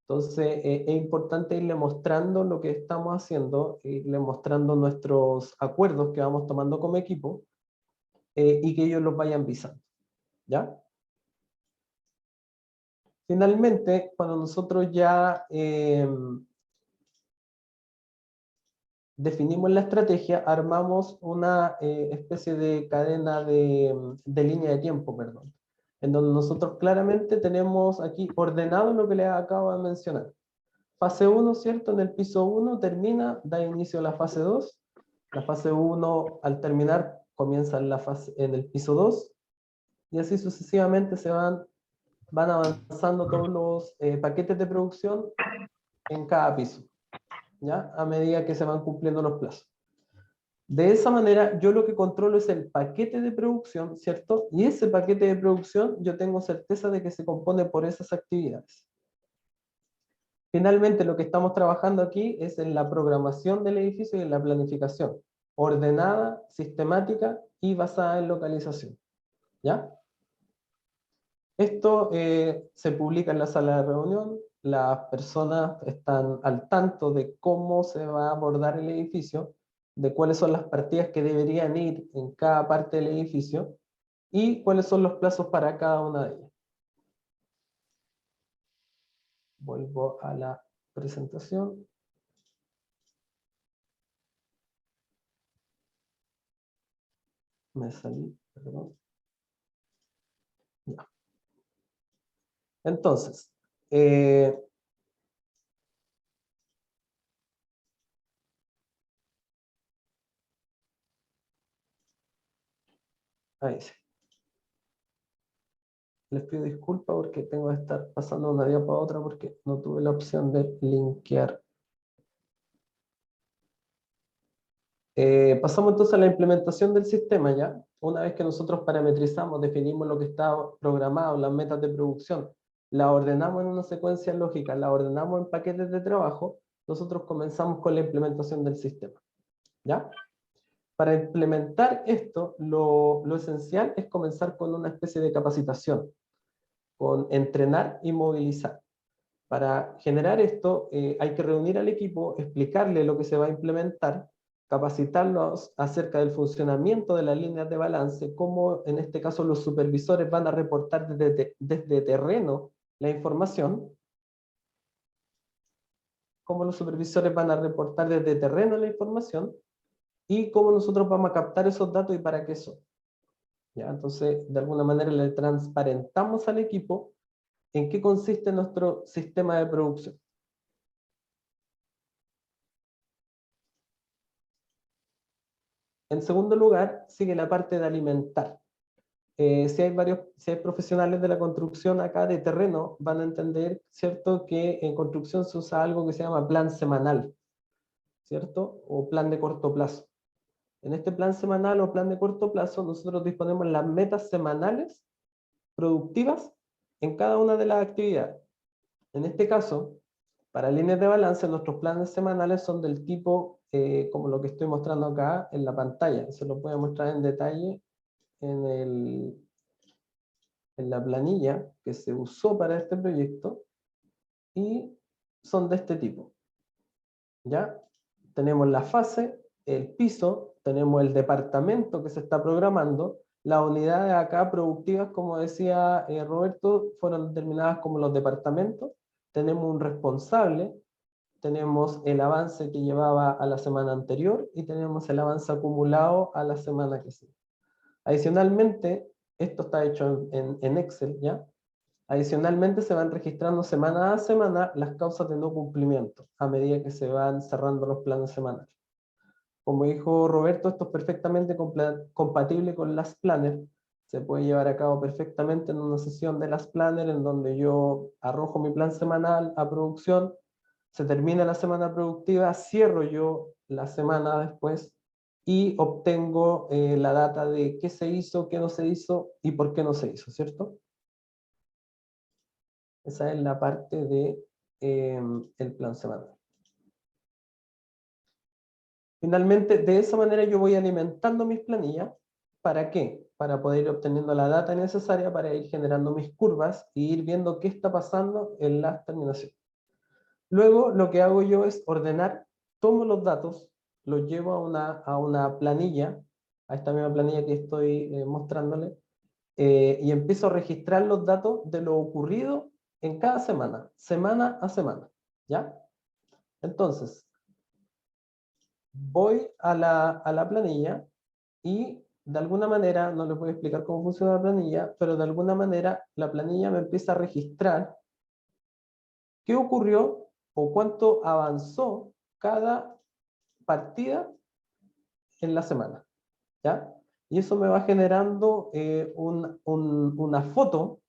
Entonces, es importante irle mostrando lo que estamos haciendo, irle mostrando nuestros acuerdos que vamos tomando como equipo, y que ellos los vayan visando, ¿ya? Finalmente, cuando nosotros ya definimos la estrategia, armamos una especie de cadena de línea de tiempo, perdón, en donde nosotros claramente tenemos aquí ordenado lo que les acabo de mencionar. Fase 1, ¿cierto? En el piso 1 termina, da inicio a la fase 2. La fase 1, al terminar, comienza en el piso 2, y así sucesivamente van avanzando todos los paquetes de producción en cada piso, ¿ya? A medida que se van cumpliendo los plazos. De esa manera, yo lo que controlo es el paquete de producción, ¿cierto? Y ese paquete de producción yo tengo certeza de que se compone por esas actividades. Finalmente, lo que estamos trabajando aquí es en la programación del edificio y en la planificación, ordenada, sistemática y basada en localización, ¿ya? Esto se publica en la sala de reunión, las personas están al tanto de cómo se va a abordar el edificio, de cuáles son las partidas que deberían ir en cada parte del edificio y cuáles son los plazos para cada una de ellas. Vuelvo a la presentación. Me salí, perdón. Ya. Entonces, ahí sí. Les pido disculpas porque tengo que estar pasando de una diapositiva a otra porque no tuve la opción de linkear. Pasamos entonces a la implementación del sistema ya. Una vez que nosotros parametrizamos, definimos lo que está programado, las metas de producción, la ordenamos en una secuencia lógica, la ordenamos en paquetes de trabajo, nosotros comenzamos con la implementación del sistema. ¿Ya? Para implementar esto, lo esencial es comenzar con una especie de capacitación, con entrenar y movilizar. Para generar esto, hay que reunir al equipo, explicarle lo que se va a implementar, capacitarlos acerca del funcionamiento de las líneas de balance, cómo en este caso los supervisores van a reportar desde terreno la información, cómo los supervisores van a reportar desde terreno la información, y cómo nosotros vamos a captar esos datos y para qué son. ¿Ya? Entonces, de alguna manera le transparentamos al equipo en qué consiste nuestro sistema de producción. En segundo lugar, sigue la parte de alimentar. Si hay profesionales de la construcción acá de terreno, van a entender, ¿cierto?, que en construcción se usa algo que se llama plan semanal, ¿cierto? O plan de corto plazo. En este plan semanal o plan de corto plazo, nosotros disponemos las metas semanales productivas en cada una de las actividades. En este caso, para líneas de balance, nuestros planes semanales son del tipo, como lo que estoy mostrando acá en la pantalla. Se lo voy a mostrar en detalle en la planilla que se usó para este proyecto, y son de este tipo. ¿Ya? Tenemos la fase, el piso, tenemos el departamento que se está programando, las unidades acá productivas, como decía Roberto, fueron determinadas como los departamentos, tenemos un responsable, tenemos el avance que llevaba a la semana anterior y tenemos el avance acumulado a la semana que sigue. Adicionalmente, esto está hecho en Excel, ¿ya? Adicionalmente se van registrando semana a semana las causas de no cumplimiento a medida que se van cerrando los planes semanales. Como dijo Roberto, esto es perfectamente compatible con Last Planner. Se puede llevar a cabo perfectamente en una sesión de Last Planner en donde yo arrojo mi plan semanal a producción, se termina la semana productiva, cierro yo la semana después y obtengo la data de qué se hizo, qué no se hizo y por qué no se hizo, ¿cierto? Esa es la parte de el plan semanal. Finalmente, de esa manera yo voy alimentando mis planillas. ¿Para qué? Para poder ir obteniendo la data necesaria para ir generando mis curvas y ir viendo qué está pasando en la terminación. Luego, lo que hago yo es ordenar, tomo los datos, los llevo a una planilla, a esta misma planilla que estoy mostrándole, y empiezo a registrar los datos de lo ocurrido en cada semana, semana a semana, ¿ya? Entonces, voy a la planilla y de alguna manera, no les voy a explicar cómo funciona la planilla, pero de alguna manera la planilla me empieza a registrar qué ocurrió o cuánto avanzó cada partida en la semana, ¿ya? Y eso me va generando una foto,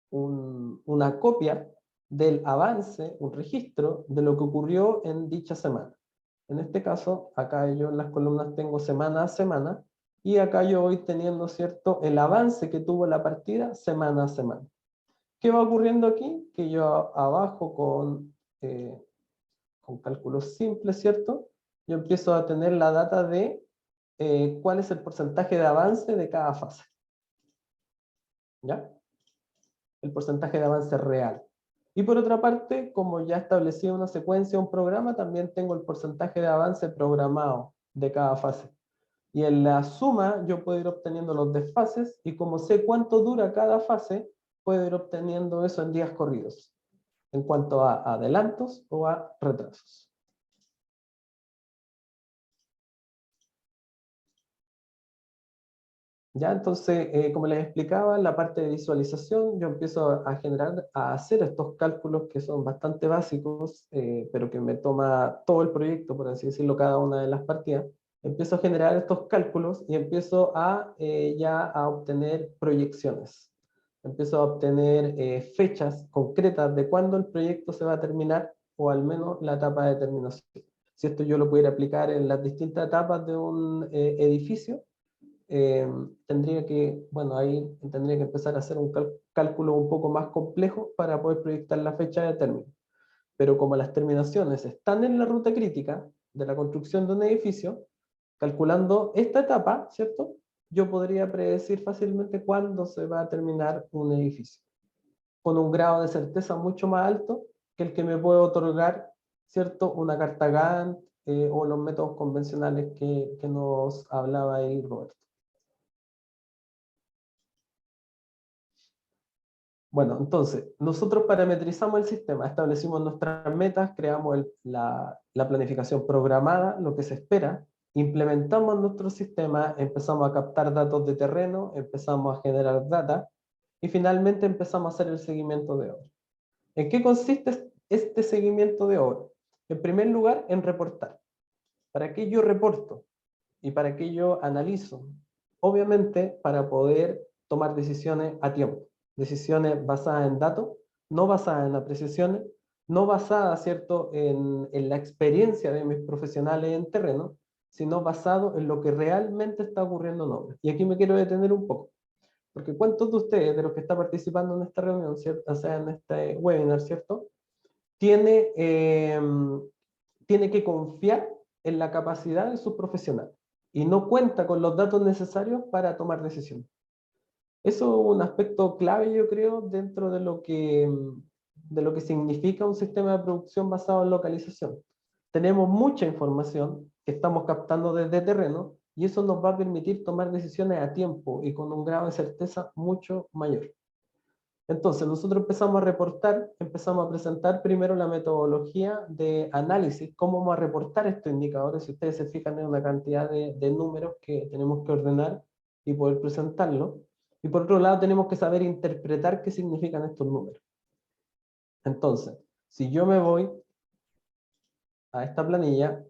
una copia del avance, un registro de lo que ocurrió en dicha semana. En este caso, acá yo en las columnas tengo semana a semana, y acá yo voy teniendo, ¿cierto?, el avance que tuvo la partida semana a semana. ¿Qué va ocurriendo aquí? Que yo abajo con cálculos simples, ¿cierto? Yo empiezo a tener la data de cuál es el porcentaje de avance de cada fase. ¿Ya? El porcentaje de avance real. Y por otra parte, como ya establecí una secuencia, un programa, también tengo el porcentaje de avance programado de cada fase. Y en la suma yo puedo ir obteniendo los desfases, y como sé cuánto dura cada fase, puedo ir obteniendo eso en días corridos, en cuanto a adelantos o a retrasos. Ya, entonces, como les explicaba, en la parte de visualización yo empiezo a hacer estos cálculos que son bastante básicos, pero que me toma todo el proyecto, por así decirlo, cada una de las partidas. Empiezo a generar estos cálculos y empiezo ya a obtener proyecciones. Empiezo a obtener fechas concretas de cuándo el proyecto se va a terminar, o al menos la etapa de terminación. Si esto yo lo pudiera aplicar en las distintas etapas de un edificio, tendría que, bueno, ahí tendría que empezar a hacer un cálculo un poco más complejo para poder proyectar la fecha de término. Pero como las terminaciones están en la ruta crítica de la construcción de un edificio, calculando esta etapa, ¿cierto? Yo podría predecir fácilmente cuándo se va a terminar un edificio, con un grado de certeza mucho más alto que el que me puede otorgar, ¿cierto? Una carta Gantt o los métodos convencionales que nos hablaba ahí Roberto. Bueno, entonces, nosotros parametrizamos el sistema, establecimos nuestras metas, creamos la planificación programada, lo que se espera, implementamos nuestro sistema, empezamos a captar datos de terreno, empezamos a generar data, y finalmente empezamos a hacer el seguimiento de obra. ¿En qué consiste este seguimiento de obra? En primer lugar, en reportar. ¿Para qué yo reporto? ¿Y para qué yo analizo? Obviamente, para poder tomar decisiones a tiempo. Decisiones basadas en datos, no basadas en apreciaciones, no basadas, ¿cierto?, en la experiencia de mis profesionales en terreno, sino basado en lo que realmente está ocurriendo en obra. Y aquí me quiero detener un poco, porque ¿cuántos de ustedes, de los que están participando en esta reunión, ¿cierto?, o sea, en este webinar, ¿cierto?, tiene que confiar en la capacidad de sus profesionales y no cuenta con los datos necesarios para tomar decisiones. Eso es un aspecto clave, yo creo, dentro de lo que significa un sistema de producción basado en localización. Tenemos mucha información que estamos captando desde terreno y eso nos va a permitir tomar decisiones a tiempo y con un grado de certeza mucho mayor. Entonces, nosotros empezamos a reportar, empezamos a presentar primero la metodología de análisis, cómo vamos a reportar estos indicadores. Si ustedes se fijan, en una cantidad de números que tenemos que ordenar y poder presentarlo. Y por otro lado, tenemos que saber interpretar qué significan estos números. Entonces, si yo me voy a esta planilla,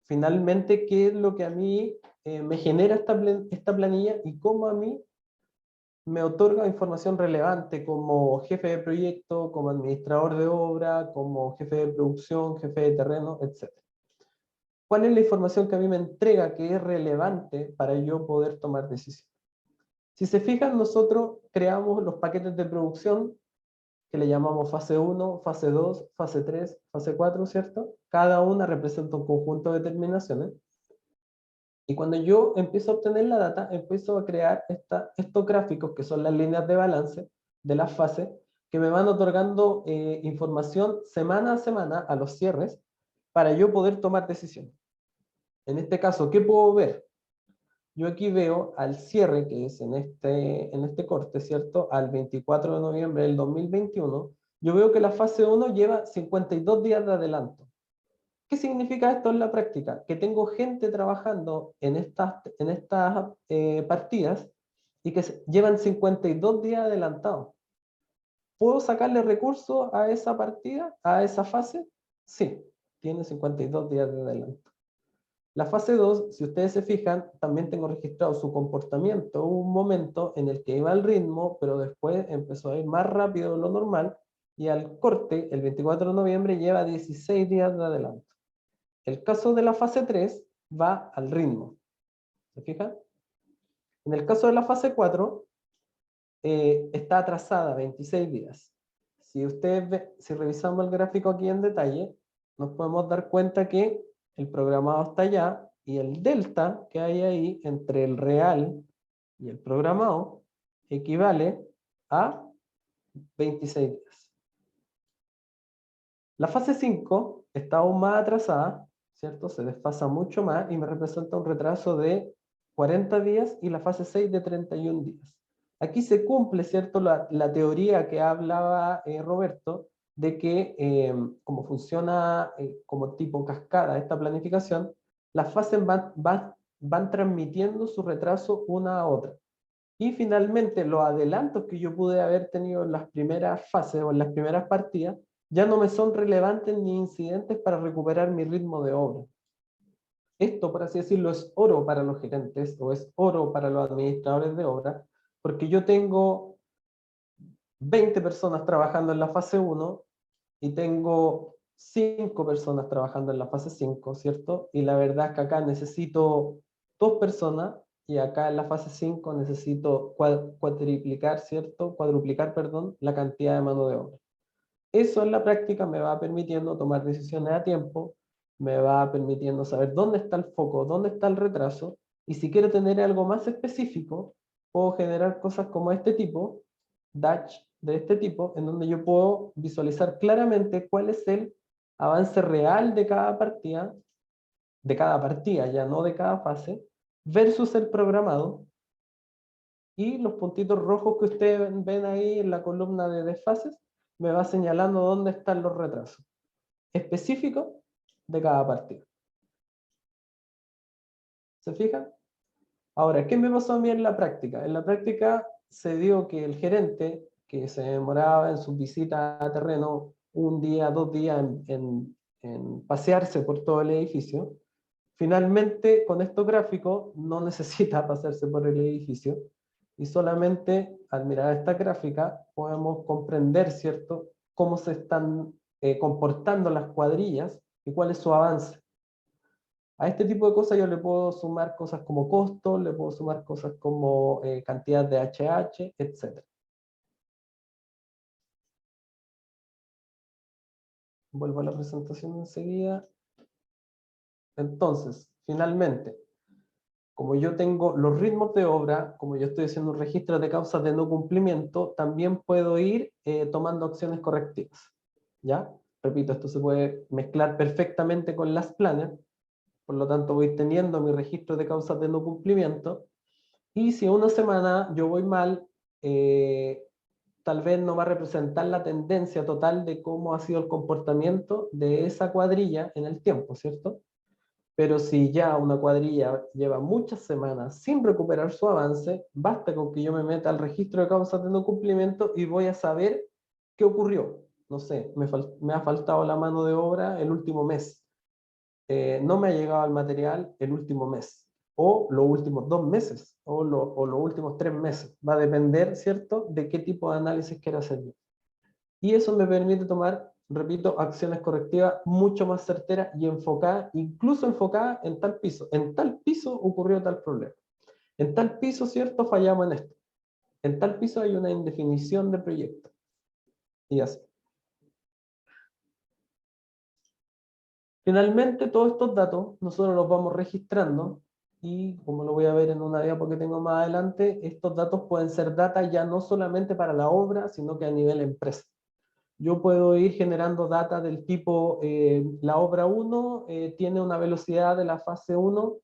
finalmente, ¿qué es lo que a mí me genera esta planilla y cómo a mí me otorga información relevante como jefe de proyecto, como administrador de obra, como jefe de producción, jefe de terreno, etc. ¿Cuál es la información que a mí me entrega que es relevante para yo poder tomar decisiones? Si se fijan, nosotros creamos los paquetes de producción que le llamamos fase 1, fase 2, fase 3, fase 4, ¿cierto? Cada una representa un conjunto de determinaciones. Y cuando yo empiezo a obtener la data, empiezo a crear estos gráficos que son las líneas de balance de las fases que me van otorgando información semana a semana a los cierres para yo poder tomar decisiones. En este caso, ¿qué puedo ver? Yo aquí veo al cierre, que es en este corte, ¿cierto? Al 24 de noviembre del 2021, yo veo que la fase 1 lleva 52 días de adelanto. ¿Qué significa esto en la práctica? Que tengo gente trabajando en estas partidas y que llevan 52 días adelantados. ¿Puedo sacarle recursos a esa partida, a esa fase? Sí, tiene 52 días de adelanto. La fase 2, si ustedes se fijan, también tengo registrado su comportamiento. Hubo un momento en el que iba al ritmo, pero después empezó a ir más rápido de lo normal y al corte, el 24 de noviembre, lleva 16 días de adelanto. El caso de la fase 3 va al ritmo. ¿Se fijan? En el caso de la fase 4, está atrasada 26 días. Si revisamos el gráfico aquí en detalle, nos podemos dar cuenta que el programado está allá y el delta que hay ahí entre el real y el programado equivale a 26 días. La fase 5 está aún más atrasada, ¿cierto? Se desfasa mucho más y me representa un retraso de 40 días y la fase 6 de 31 días. Aquí se cumple, ¿cierto?, la teoría que hablaba Roberto, de que como funciona como tipo cascada esta planificación, las fases van transmitiendo su retraso una a otra. Y finalmente los adelantos que yo pude haber tenido en las primeras fases o en las primeras partidas ya no me son relevantes ni incidentes para recuperar mi ritmo de obra. Esto, por así decirlo, es oro para los gerentes o es oro para los administradores de obra, porque yo tengo 20 personas trabajando en la fase 1 y tengo 5 personas trabajando en la fase 5, ¿cierto? Y la verdad es que acá necesito 2 personas y acá en la fase 5 necesito cuadruplicar, perdón, la cantidad de mano de obra. Eso en la práctica me va permitiendo tomar decisiones a tiempo, me va permitiendo saber dónde está el foco, dónde está el retraso, y si quiero tener algo más específico, puedo generar cosas como este tipo, Dutch de este tipo, en donde yo puedo visualizar claramente cuál es el avance real de cada partida, ya no de cada fase, versus el programado, y los puntitos rojos que ustedes ven ahí en la columna de desfases, me va señalando dónde están los retrasos específicos de cada partida. ¿Se fijan? Ahora, ¿qué me pasó a mí en la práctica? En la práctica se dio que el gerente, que se demoraba en sus visitas a terreno 1 día, 2 días en pasearse por todo el edificio, finalmente con estos gráficos no necesita pasearse por el edificio, y solamente al mirar esta gráfica podemos comprender, ¿cierto?, cómo se están comportando las cuadrillas y cuál es su avance. A este tipo de cosas yo le puedo sumar cosas como costos, le puedo sumar cosas como cantidad de HH, etc. Vuelvo a la presentación enseguida. Entonces, finalmente, como yo tengo los ritmos de obra, como yo estoy haciendo un registro de causas de no cumplimiento, también puedo ir tomando acciones correctivas. ¿Ya? Repito, esto se puede mezclar perfectamente con las planners, por lo tanto voy teniendo mi registro de causas de no cumplimiento, y si una semana yo voy mal, tal vez no va a representar la tendencia total de cómo ha sido el comportamiento de esa cuadrilla en el tiempo, ¿cierto? Pero si ya una cuadrilla lleva muchas semanas sin recuperar su avance, basta con que yo me meta al registro de causas de no cumplimiento y voy a saber qué ocurrió. No sé, me ha faltado la mano de obra el último mes. No me ha llegado el material el último mes, o los últimos 2 meses, o los últimos 3 meses. Va a depender, ¿cierto?, de qué tipo de análisis quiera hacer yo. Y eso me permite tomar, repito, acciones correctivas mucho más certeras y enfocadas, incluso enfocadas en tal piso. En tal piso ocurrió tal problema. En tal piso, ¿cierto?, fallamos en esto. En tal piso hay una indefinición de proyecto. Y así. Finalmente, todos estos datos nosotros los vamos registrando, y como lo voy a ver en una diapo que tengo más adelante, estos datos pueden ser data ya no solamente para la obra, sino que a nivel empresa. Yo puedo ir generando data del tipo, la obra 1 tiene una velocidad de la fase 1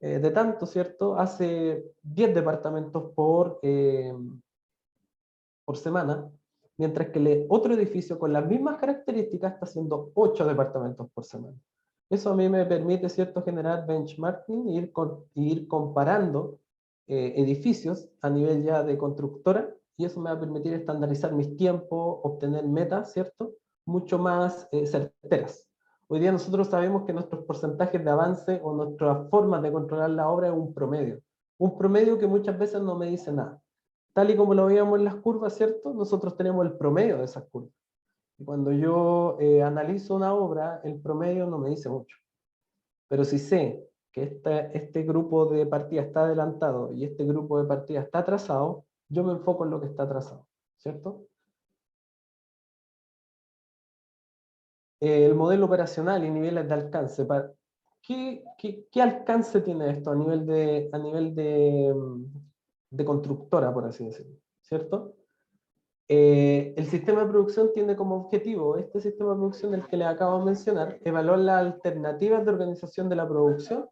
de tanto, ¿cierto? Hace 10 departamentos por semana, mientras que el otro edificio con las mismas características está haciendo 8 departamentos por semana. Eso a mí me permite, ¿cierto?, generar benchmarking e ir comparando edificios a nivel ya de constructora, y eso me va a permitir estandarizar mis tiempos, obtener metas, ¿cierto?, mucho más certeras. Hoy día nosotros sabemos que nuestros porcentajes de avance o nuestras formas de controlar la obra es un promedio que muchas veces no me dice nada. Tal y como lo veíamos en las curvas, ¿cierto? Nosotros tenemos el promedio de esas curvas. Y cuando yo analizo una obra, el promedio no me dice mucho. Pero si sé que este grupo de partida está adelantado y este grupo de partida está atrasado, yo me enfoco en lo que está atrasado, ¿cierto? El modelo operacional y niveles de alcance. ¿Qué alcance tiene esto a nivel de constructora, por así decirlo? ¿Cierto? El sistema de producción tiene como objetivo, este sistema de producción, el que les acabo de mencionar, evaluar las alternativas de organización de la producción,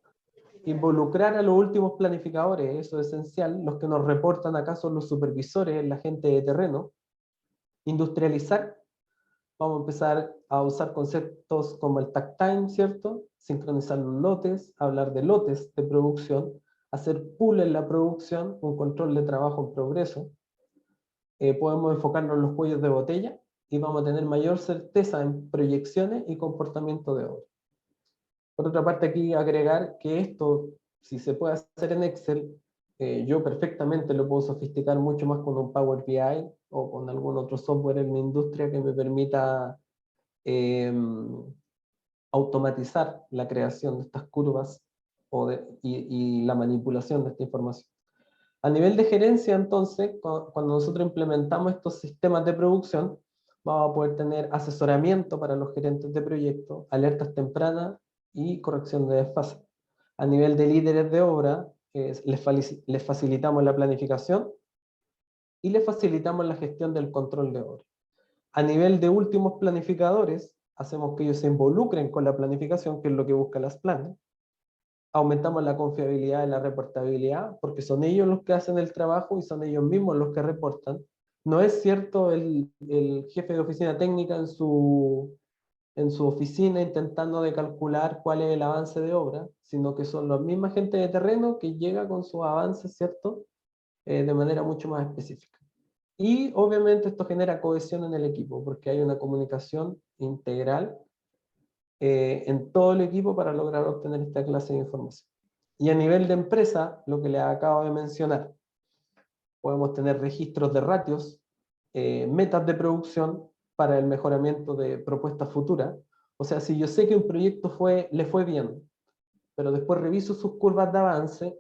involucrar a los últimos planificadores, eso es esencial, los que nos reportan acá son los supervisores, la gente de terreno, industrializar. Vamos a empezar a usar conceptos como el takt time, ¿cierto? Sincronizar los lotes, hablar de lotes de producción, hacer pool en la producción, un control de trabajo en progreso. Podemos enfocarnos en los cuellos de botella y vamos a tener mayor certeza en proyecciones y comportamiento de obra. Por otra parte, aquí agregar que esto, si se puede hacer en Excel, yo perfectamente lo puedo sofisticar mucho más con un Power BI o con algún otro software en mi industria que me permita automatizar la creación de estas curvas y la manipulación de esta información. A nivel de gerencia, entonces, cuando nosotros implementamos estos sistemas de producción, vamos a poder tener asesoramiento para los gerentes de proyecto, alertas tempranas y corrección de desfase. A nivel de líderes de obra, les facilitamos la planificación y les facilitamos la gestión del control de obra. A nivel de últimos planificadores, hacemos que ellos se involucren con la planificación, que es lo que buscan las planes. Aumentamos la confiabilidad y la reportabilidad, porque son ellos los que hacen el trabajo y son ellos mismos los que reportan. No es cierto el jefe de oficina técnica en su oficina intentando de calcular cuál es el avance de obra, sino que son la misma gente de terreno que llega con sus avances, ¿cierto? De manera mucho más específica. Y obviamente esto genera cohesión en el equipo, porque hay una comunicación integral en todo el equipo para lograr obtener esta clase de información. Y a nivel de empresa, lo que les acabo de mencionar, podemos tener registros de ratios, metas de producción para el mejoramiento de propuestas futuras. O sea, si yo sé que un proyecto le fue bien, pero después reviso sus curvas de avance,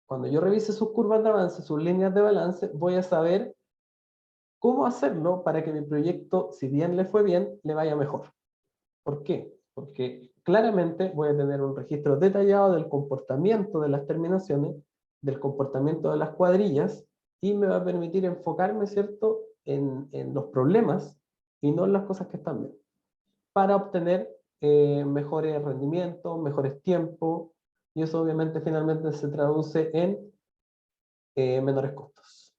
cuando yo revise sus curvas de avance, sus líneas de balance, voy a saber cómo hacerlo para que mi proyecto, si bien le fue bien, le vaya mejor. ¿Por qué? Porque claramente voy a tener un registro detallado del comportamiento de las terminaciones, del comportamiento de las cuadrillas, y me va a permitir enfocarme, ¿cierto?, en los problemas y no en las cosas que están bien, para obtener mejores rendimientos, mejores tiempos, y eso obviamente finalmente se traduce en menores costos.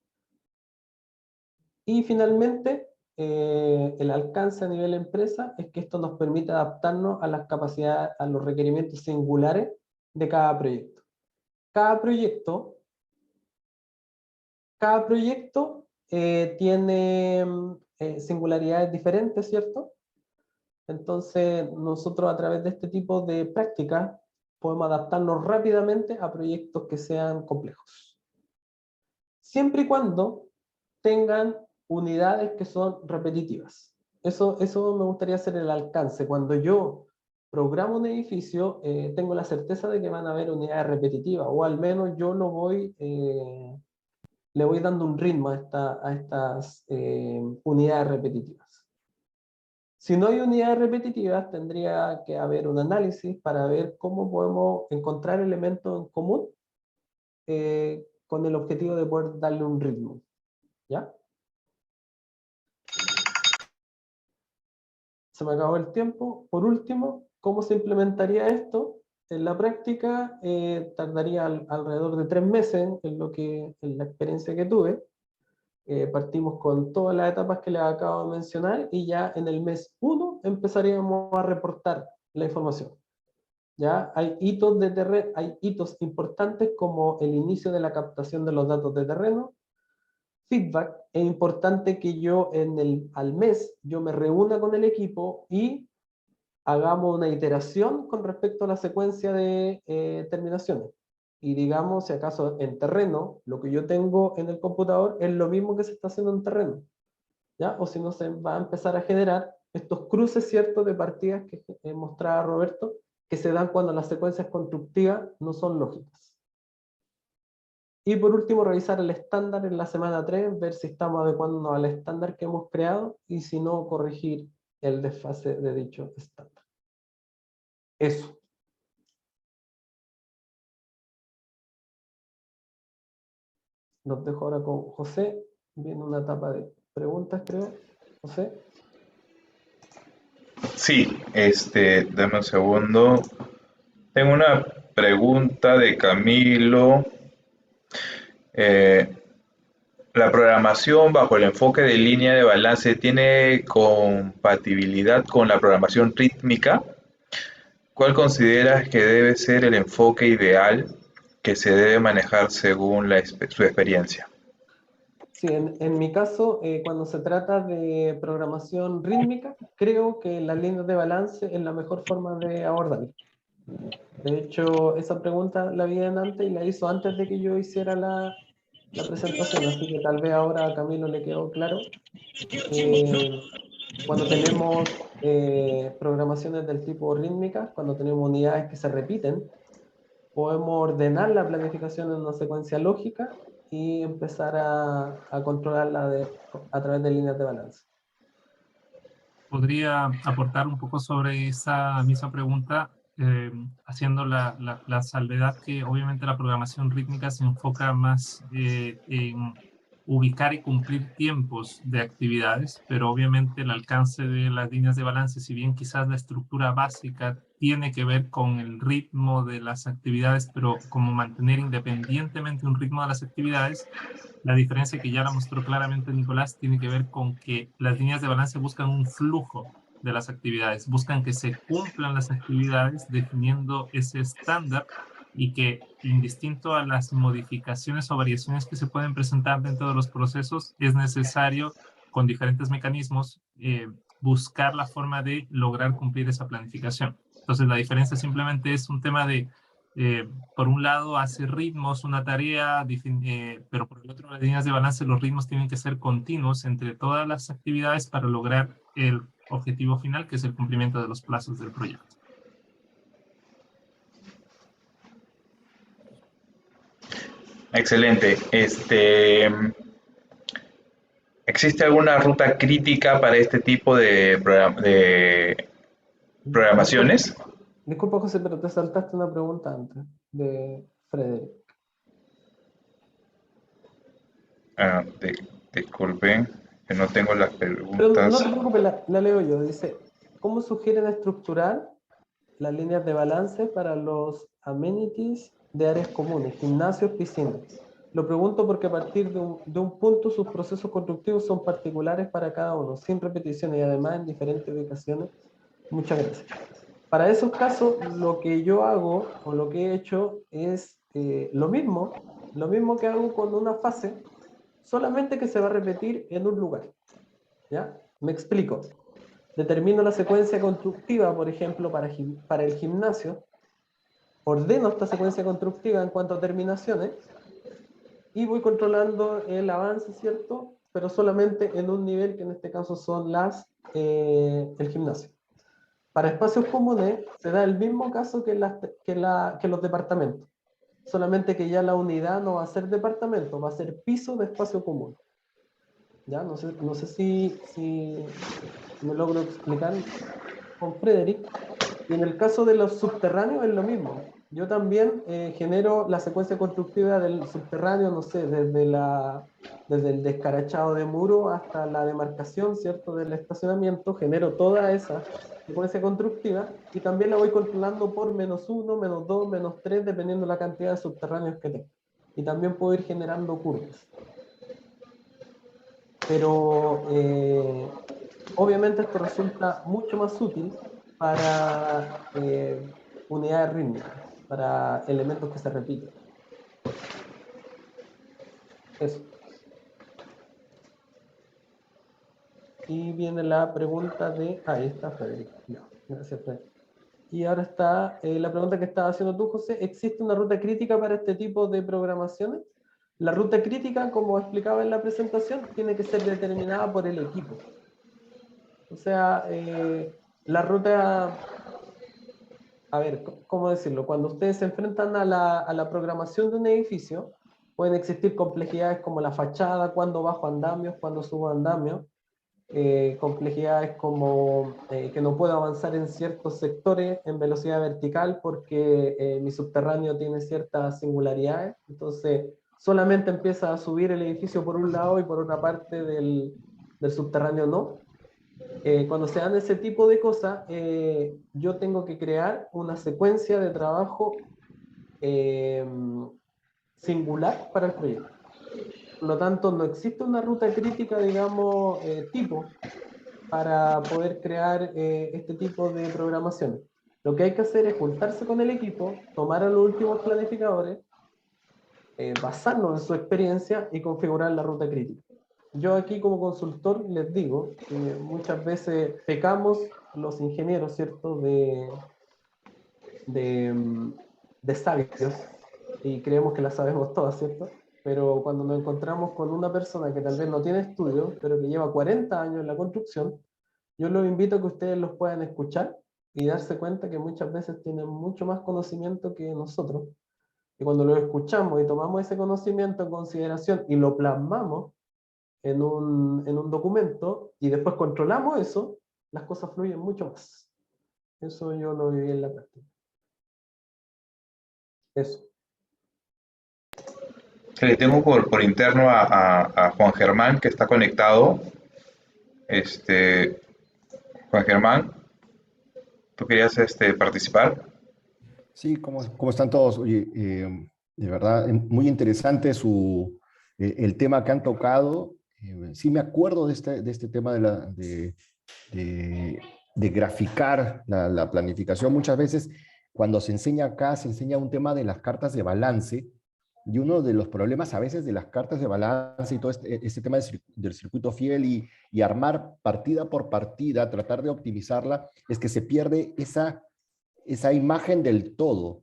Y finalmente, el alcance a nivel empresa es que esto nos permite adaptarnos a las capacidades, a los requerimientos singulares de cada proyecto. Cada proyecto tiene singularidades diferentes, ¿cierto? Entonces, nosotros a través de este tipo de prácticas podemos adaptarnos rápidamente a proyectos que sean complejos. Siempre y cuando tengan unidades que son repetitivas. Eso me gustaría hacer el alcance. Cuando yo programo un edificio, tengo la certeza de que van a haber unidades repetitivas, o al menos yo le voy dando un ritmo a estas unidades repetitivas. Si no hay unidades repetitivas, tendría que haber un análisis para ver cómo podemos encontrar elementos en común con el objetivo de poder darle un ritmo. ¿Ya? Se me acabó el tiempo. Por último, ¿cómo se implementaría esto? En la práctica tardaría alrededor de 3 meses en la experiencia que tuve. Partimos con todas las etapas que les acabo de mencionar y ya en el mes 1 empezaríamos a reportar la información. ¿Ya? Hay hitos importantes como el inicio de la captación de los datos de terreno, feedback. Es importante que yo al mes yo me reúna con el equipo y hagamos una iteración con respecto a la secuencia de terminaciones. Y digamos, si acaso en terreno, lo que yo tengo en el computador es lo mismo que se está haciendo en terreno. ¿Ya? O si no, se va a empezar a generar estos cruces ciertos de partidas que mostraba Roberto, que se dan cuando las secuencias constructivas no son lógicas. Y por último, revisar el estándar en la semana 3, ver si estamos adecuándonos al estándar que hemos creado y si no, corregir el desfase de dicho estándar. Eso. Los dejo ahora con José. Viene una etapa de preguntas, creo. José. Sí, dame un segundo. Tengo una pregunta de Camilo. ¿La programación bajo el enfoque de línea de balance tiene compatibilidad con la programación rítmica? ¿Cuál consideras que debe ser el enfoque ideal que se debe manejar según su experiencia? Sí, en mi caso, cuando se trata de programación rítmica, creo que la línea de balance es la mejor forma de abordarla. De hecho, esa pregunta la vi antes y la hizo antes de que yo hiciera la presentación, así que tal vez ahora a Camilo le quedó claro. Cuando tenemos programaciones del tipo rítmica, cuando tenemos unidades que se repiten, podemos ordenar la planificación en una secuencia lógica y empezar a controlarla a través de líneas de balance. Podría aportar un poco sobre esa misma pregunta, haciendo la salvedad que obviamente la programación rítmica se enfoca más en ubicar y cumplir tiempos de actividades, pero obviamente el alcance de las líneas de balance, si bien quizás la estructura básica tiene que ver con el ritmo de las actividades, pero como mantener independientemente un ritmo de las actividades, la diferencia que ya la mostró claramente Nicolás tiene que ver con que las líneas de balance buscan un flujo de las actividades, buscan que se cumplan las actividades definiendo ese estándar y que, indistinto a las modificaciones o variaciones que se pueden presentar dentro de los procesos, es necesario, con diferentes mecanismos, buscar la forma de lograr cumplir esa planificación. Entonces, la diferencia simplemente es un tema de por un lado hace ritmos una tarea, pero por el otro las líneas de balance, los ritmos tienen que ser continuos entre todas las actividades para lograr el objetivo final, que es el cumplimiento de los plazos del proyecto. Excelente. ¿Existe alguna ruta crítica para este tipo de programaciones? Disculpa, José, pero te saltaste una pregunta antes de Frederick. Disculpen, que no tengo las Pero no preguntas. te preocupes, la leo yo. Dice, ¿cómo sugieren estructurar las líneas de balance para los amenities de áreas comunes, gimnasios, piscinas? Lo pregunto porque a partir de un punto sus procesos constructivos son particulares para cada uno, sin repeticiones y además en diferentes ubicaciones. Muchas gracias. Para esos casos, lo que yo hago o lo que he hecho es lo mismo que hago con una fase, solamente que se va a repetir en un lugar. ¿Ya? Me explico. Determino la secuencia constructiva, por ejemplo, para el gimnasio. Ordeno esta secuencia constructiva en cuanto a terminaciones y voy controlando el avance, ¿cierto? Pero solamente en un nivel que en este caso son el gimnasio. Para espacios comunes se da el mismo caso que los departamentos, solamente que ya la unidad no va a ser departamento, va a ser piso de espacio común. ¿Ya? No sé si me logro explicar con Frederick. Y en el caso de los subterráneos es lo mismo. Yo también genero la secuencia constructiva del subterráneo, no sé, desde el descarachado de muro hasta la demarcación, ¿cierto?, del estacionamiento, genero toda esa secuencia constructiva y también la voy controlando por -1, -2, -3, dependiendo de la cantidad de subterráneos que tenga. Y también puedo ir generando curvas. Pero obviamente esto resulta mucho más útil para unidades rítmicas, para elementos que se repiten. Eso. Y viene la pregunta de... Ahí está Federico. No, gracias, Federico. Y ahora está la pregunta que estabas haciendo tú, José. ¿Existe una ruta crítica para este tipo de programaciones? La ruta crítica, como explicaba en la presentación, tiene que ser determinada por el equipo. O sea, la ruta... A ver, ¿cómo decirlo? Cuando ustedes se enfrentan a la programación de un edificio, pueden existir complejidades como la fachada, cuando bajo andamios, cuando subo andamios, complejidades como que no puedo avanzar en ciertos sectores en velocidad vertical porque mi subterráneo tiene ciertas singularidades, entonces solamente empieza a subir el edificio por un lado y por otra parte del subterráneo no. Cuando se dan ese tipo de cosas, yo tengo que crear una secuencia de trabajo singular para el proyecto. Por lo tanto, no existe una ruta crítica, digamos, tipo, para poder crear este tipo de programación. Lo que hay que hacer es juntarse con el equipo, tomar a los últimos planificadores, basarnos en su experiencia y configurar la ruta crítica. Yo aquí como consultor les digo que muchas veces pecamos los ingenieros, ¿cierto?, de sabios y creemos que las sabemos todas, ¿cierto? Pero cuando nos encontramos con una persona que tal vez no tiene estudio, pero que lleva 40 años en la construcción, yo los invito a que ustedes los puedan escuchar y darse cuenta que muchas veces tienen mucho más conocimiento que nosotros Y cuando lo escuchamos y tomamos ese conocimiento en consideración y lo plasmamos en un documento y después controlamos eso, las cosas fluyen mucho más. Eso yo lo viví en la práctica. Eso. Le tengo por interno a Juan Germán que está conectado. Juan Germán, ¿tú querías participar? Sí, ¿cómo están todos? Oye, de verdad, muy interesante el tema que han tocado. Sí me acuerdo de este tema de graficar la planificación. Muchas veces cuando se enseña acá, se enseña un tema de las cartas de balance, y uno de los problemas a veces de las cartas de balance y todo este tema del circuito fiel y armar partida por partida, tratar de optimizarla, es que se pierde esa imagen del todo.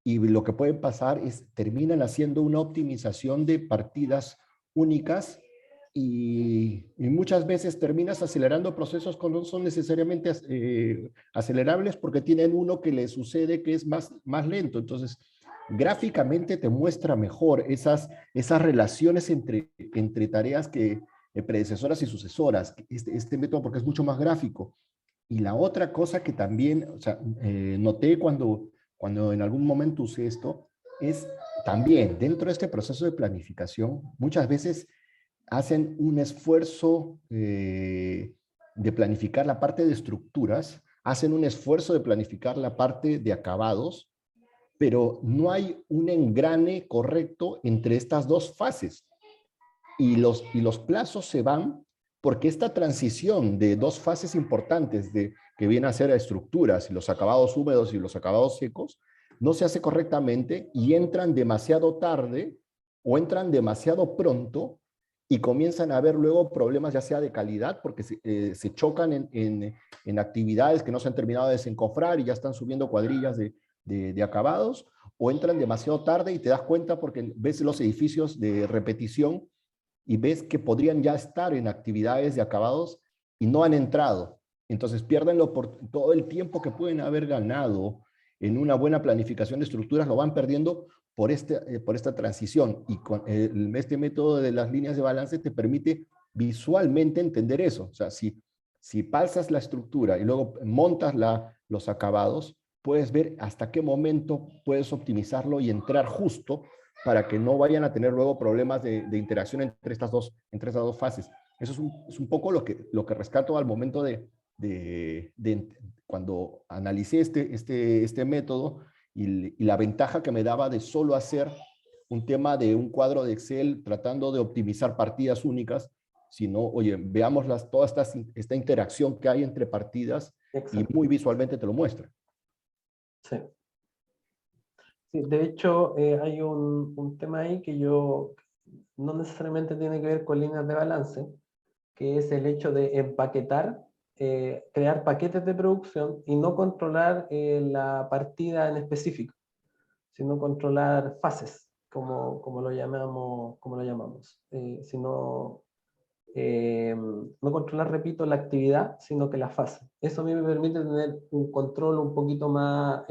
Y lo que puede pasar es, terminan haciendo una optimización de partidas únicas y muchas veces terminas acelerando procesos que no son necesariamente acelerables porque tienen uno que le sucede que es más lento. Entonces, gráficamente te muestra mejor esas relaciones entre tareas predecesoras y sucesoras, este método porque es mucho más gráfico. Y la otra cosa que también, o sea, noté cuando en algún momento usé esto, es también dentro de este proceso de planificación, muchas veces hacen un esfuerzo de planificar la parte de estructuras, hacen un esfuerzo de planificar la parte de acabados, pero no hay un engrane correcto entre estas dos fases. Y los plazos se van porque esta transición de dos fases importantes que vienen a ser a estructuras y los acabados húmedos y los acabados secos, no se hace correctamente y entran demasiado tarde o entran demasiado pronto y comienzan a haber luego problemas ya sea de calidad porque se chocan en actividades que no se han terminado de desencofrar y ya están subiendo cuadrillas de acabados, o entran demasiado tarde y te das cuenta porque ves los edificios de repetición y ves que podrían ya estar en actividades de acabados y no han entrado. Entonces pierden todo el tiempo que pueden haber ganado en una buena planificación de estructuras, lo van perdiendo por esta transición. Y con este método de las líneas de balance te permite visualmente entender eso. O sea, si pasas la estructura y luego montas los acabados, puedes ver hasta qué momento puedes optimizarlo y entrar justo para que no vayan a tener luego problemas de interacción entre estas dos fases. Eso es un poco lo que rescato al momento cuando analicé este método y la ventaja que me daba de solo hacer un tema de un cuadro de Excel tratando de optimizar partidas únicas, sino, oye, veamos toda esta interacción que hay entre partidas. Exacto. Y muy visualmente te lo muestra. Sí. Sí, de hecho, hay un tema ahí que no necesariamente tiene que ver con líneas de balance, que es el hecho de empaquetar, crear paquetes de producción y no controlar la partida en específico, sino controlar fases, como lo llamamos. No controlar, repito, la actividad, sino que la fase. Eso a mí me permite tener un control un poquito más...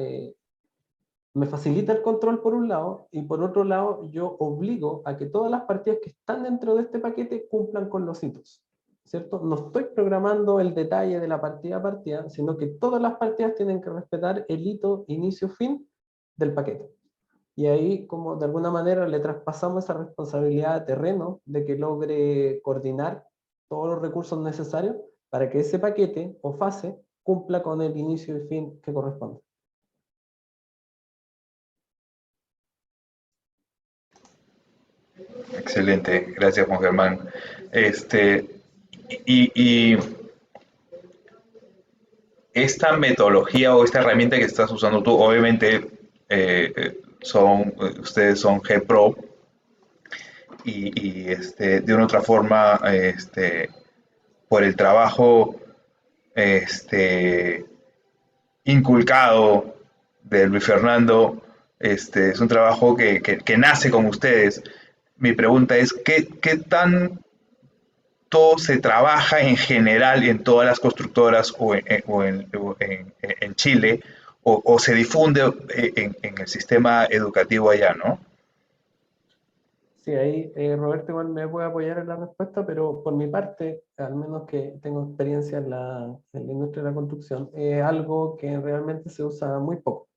me facilita el control por un lado, y por otro lado yo obligo a que todas las partidas que están dentro de este paquete cumplan con los hitos, ¿cierto? No estoy programando el detalle de la partida a partida, sino que todas las partidas tienen que respetar el hito inicio-fin del paquete. Y ahí, como de alguna manera, le traspasamos esa responsabilidad a terreno de que logre coordinar todos los recursos necesarios para que ese paquete o fase cumpla con el inicio y fin que corresponde. Excelente, gracias Juan Germán. Y esta metodología o esta herramienta que estás usando tú, obviamente ustedes son GPro y de una otra forma, por el trabajo inculcado de Luis Fernando, es un trabajo que nace con ustedes. Mi pregunta es, ¿qué tanto se trabaja en general en todas las constructoras o en Chile o se difunde en el sistema educativo allá, ¿no? Sí, ahí Roberto igual me puede apoyar en la respuesta, pero por mi parte, al menos que tengo experiencia en la industria de la construcción, es algo que realmente se usa muy poco.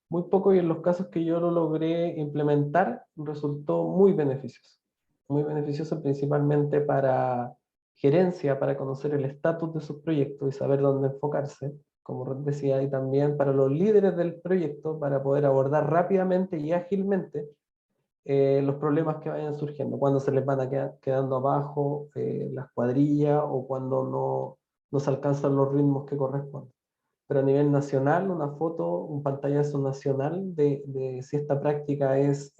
Muy poco, y en los casos que yo lo logré implementar resultó muy beneficioso. Muy beneficioso principalmente para gerencia, para conocer el estatus de sus proyectos y saber dónde enfocarse, como decía, y también para los líderes del proyecto para poder abordar rápidamente y ágilmente los problemas que vayan surgiendo, cuando se les van a quedando abajo las cuadrillas o cuando no se alcanzan los ritmos que corresponden. Pero a nivel nacional, una foto, un pantallazo nacional de si esta práctica es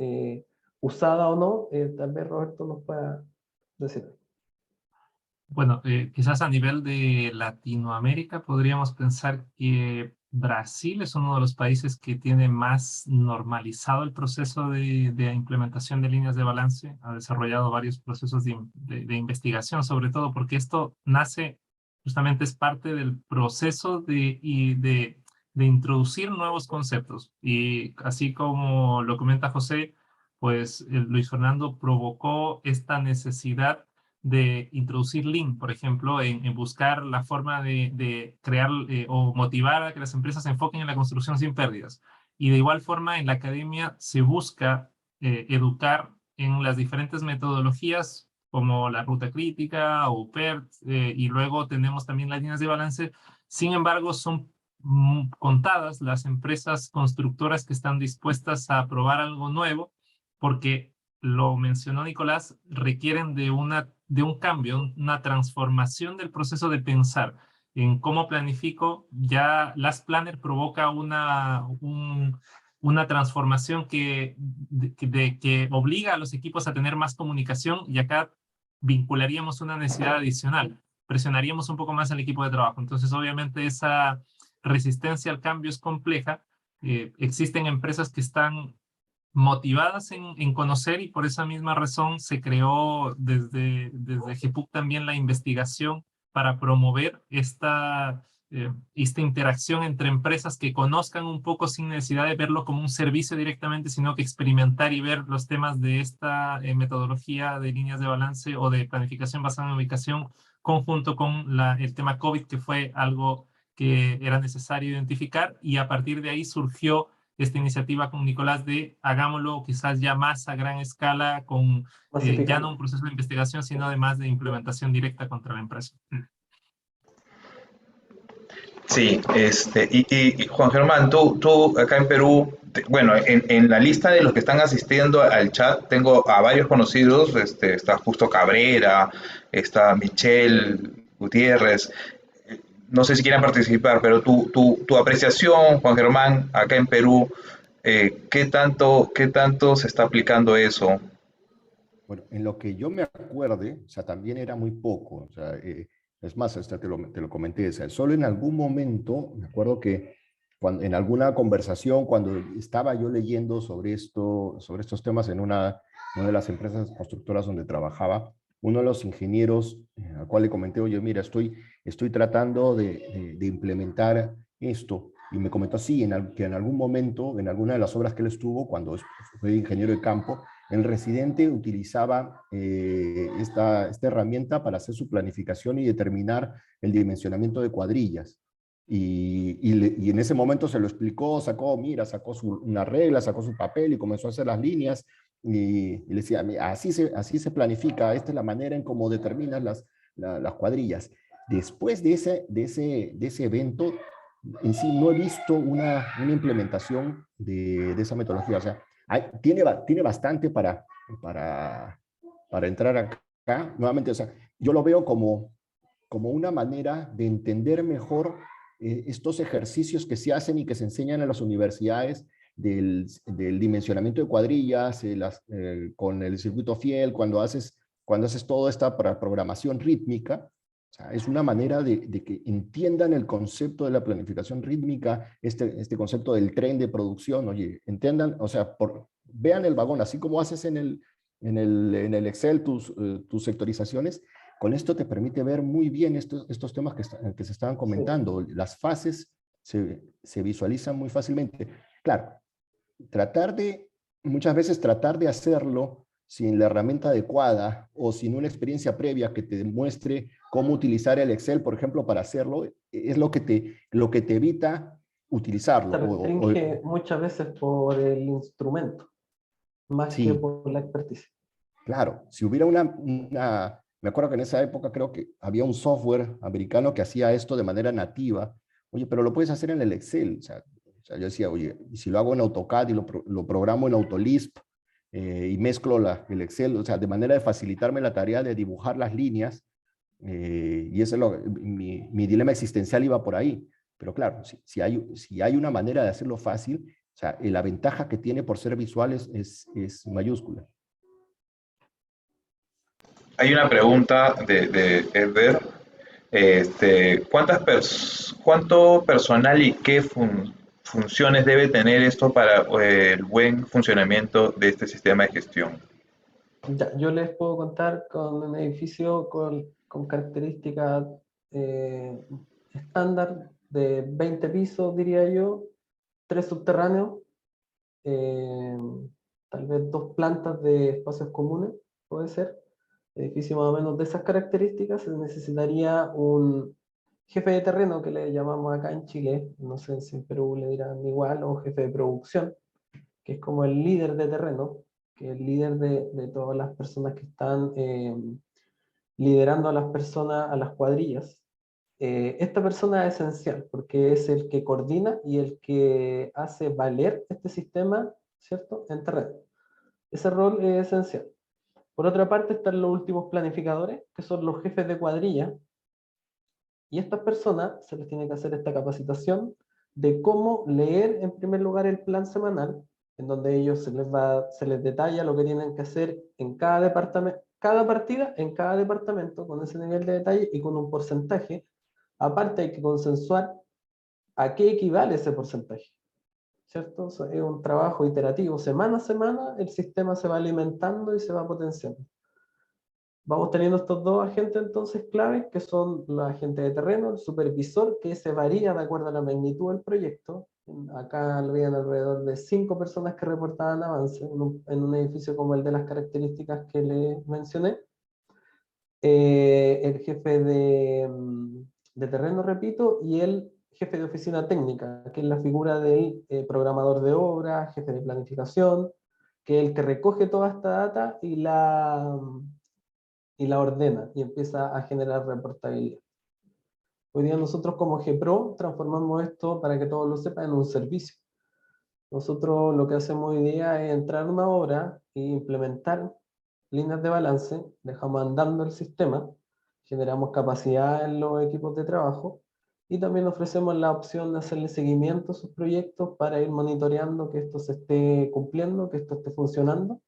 usada o no, tal vez Roberto nos pueda decir. Bueno, quizás a nivel de Latinoamérica podríamos pensar que Brasil es uno de los países que tiene más normalizado el proceso de implementación de líneas de balance. Ha desarrollado varios procesos de investigación, sobre todo porque esto nace, justamente es parte del proceso de introducir nuevos conceptos. Y así como lo comenta José, pues Luis Fernando provocó esta necesidad de introducir Lean, por ejemplo, en buscar la forma de crear o motivar a que las empresas se enfoquen en la construcción sin pérdidas. Y de igual forma, en la academia se busca educar en las diferentes metodologías como la ruta crítica o PERT, y luego tenemos también las líneas de balance. Sin embargo, son contadas las empresas constructoras que están dispuestas a probar algo nuevo, porque lo mencionó Nicolás, requieren de un cambio, una transformación del proceso de pensar en cómo planifico. Ya Last Planner provoca una transformación que obliga a los equipos a tener más comunicación, y acá vincularíamos una necesidad adicional, presionaríamos un poco más al equipo de trabajo. Entonces, obviamente, esa resistencia al cambio es compleja. Existen empresas que están motivadas en conocer, y por esa misma razón se creó desde GEPUC también la investigación para promover esta interacción entre empresas que conozcan un poco sin necesidad de verlo como un servicio directamente, sino que experimentar y ver los temas de esta metodología de líneas de balance o de planificación basada en ubicación conjunto con el tema COVID, que fue algo que era necesario identificar, y a partir de ahí surgió esta iniciativa con Nicolás de hagámoslo quizás ya más a gran escala, con ya no un proceso de investigación, sino además de implementación directa contra la empresa. Sí, y Juan Germán, tú acá en Perú, bueno, en la lista de los que están asistiendo al chat tengo a varios conocidos, está Justo Cabrera, está Michelle Gutiérrez, no sé si quieren participar, pero tu apreciación, Juan Germán, acá en Perú, qué tanto se está aplicando eso? Bueno, en lo que yo me acuerde, o sea, también era muy poco, o sea, es más, hasta te lo comenté, o sea, solo en algún momento, me acuerdo que en alguna conversación, cuando estaba yo leyendo sobre estos temas en una de las empresas constructoras donde trabajaba, uno de los ingenieros al cual le comenté, oye, mira, estoy tratando de implementar esto, y me comentó así, que en algún momento, en alguna de las obras que él estuvo, cuando fue ingeniero de campo, el residente utilizaba esta herramienta para hacer su planificación y determinar el dimensionamiento de cuadrillas. Y en ese momento se lo explicó, sacó una regla, sacó su papel y comenzó a hacer las líneas, y le decía, así se planifica, esta es la manera en cómo determinas las cuadrillas. Después de ese evento, en sí no he visto una implementación de esa metodología. O sea, tiene bastante para entrar acá. Nuevamente, o sea, yo lo veo como una manera de entender mejor estos ejercicios que se hacen y que se enseñan en las universidades del dimensionamiento de cuadrillas, con el circuito fiel, cuando haces toda esta programación rítmica. O sea, es una manera de que entiendan el concepto de la planificación rítmica, este concepto del tren de producción. Oye, entiendan, o sea, vean el vagón, así como haces en el Excel tus sectorizaciones. Con esto te permite ver muy bien estos temas que se estaban comentando, sí. Las fases se visualizan muy fácilmente. Claro, muchas veces tratar de hacerlo sin la herramienta adecuada o sin una experiencia previa que te demuestre cómo utilizar el Excel, por ejemplo, para hacerlo, es lo que te evita utilizarlo. Se restringe muchas veces por el instrumento, más que Sí, por la experticia. claro, si hubiera me acuerdo que en esa época creo que había un software americano que hacía esto de manera nativa. Oye, pero lo puedes hacer en el Excel. O sea, yo decía, oye, y si lo hago en AutoCAD y lo programo en Autolisp y mezclo el Excel, o sea, de manera de facilitarme la tarea de dibujar las líneas, y ese es mi dilema existencial iba por ahí. Pero claro, si hay una manera de hacerlo fácil, o sea, la ventaja que tiene por ser visual es mayúscula. Hay una pregunta de Edver. ¿Cuánto personal y qué funciones debe tener esto para el buen funcionamiento de este sistema de gestión? Ya, yo les puedo contar con un edificio con características estándar de 20 pisos, diría yo, 3 subterráneos, eh, tal vez 2 plantas de espacios comunes, puede ser. Edificio más o menos de esas características, se necesitaría un jefe de terreno, que le llamamos acá en Chile, no sé si en Perú le dirán igual, o jefe de producción, que es como el líder de terreno, que es el líder de todas las personas que están liderando a las personas, a las cuadrillas. Esta persona es esencial porque es el que coordina y el que hace valer este sistema, ¿cierto?, en terreno. Ese rol es esencial. Por otra parte están los últimos planificadores, que son los jefes de cuadrilla, y a estas personas se les tiene que hacer esta capacitación de cómo leer en primer lugar el plan semanal, en donde ellos se les detalla lo que tienen que hacer en cada departamento, cada partida en cada departamento, con ese nivel de detalle y con un porcentaje. Aparte hay que consensuar a qué equivale ese porcentaje, ¿cierto? O sea, es un trabajo iterativo, semana a semana el sistema se va alimentando y se va potenciando. Vamos teniendo estos dos agentes entonces claves, que son los agentes de terreno, el supervisor, que se varía de acuerdo a la magnitud del proyecto. Acá habían alrededor de 5 personas que reportaban avance en un edificio como el de las características que les mencioné. El jefe de terreno, repito, y el jefe de oficina técnica, que es la figura del programador de obra, jefe de planificación, que es el que recoge toda esta data y la ordena y empieza a generar reportabilidad. Hoy día nosotros como GPRO transformamos esto, para que todos lo sepan, en un servicio. Nosotros lo que hacemos hoy día es entrar a una obra e implementar líneas de balance, dejamos andando el sistema, generamos capacidad en los equipos de trabajo y también ofrecemos la opción de hacerle seguimiento a sus proyectos para ir monitoreando que esto se esté cumpliendo, que esto esté funcionando.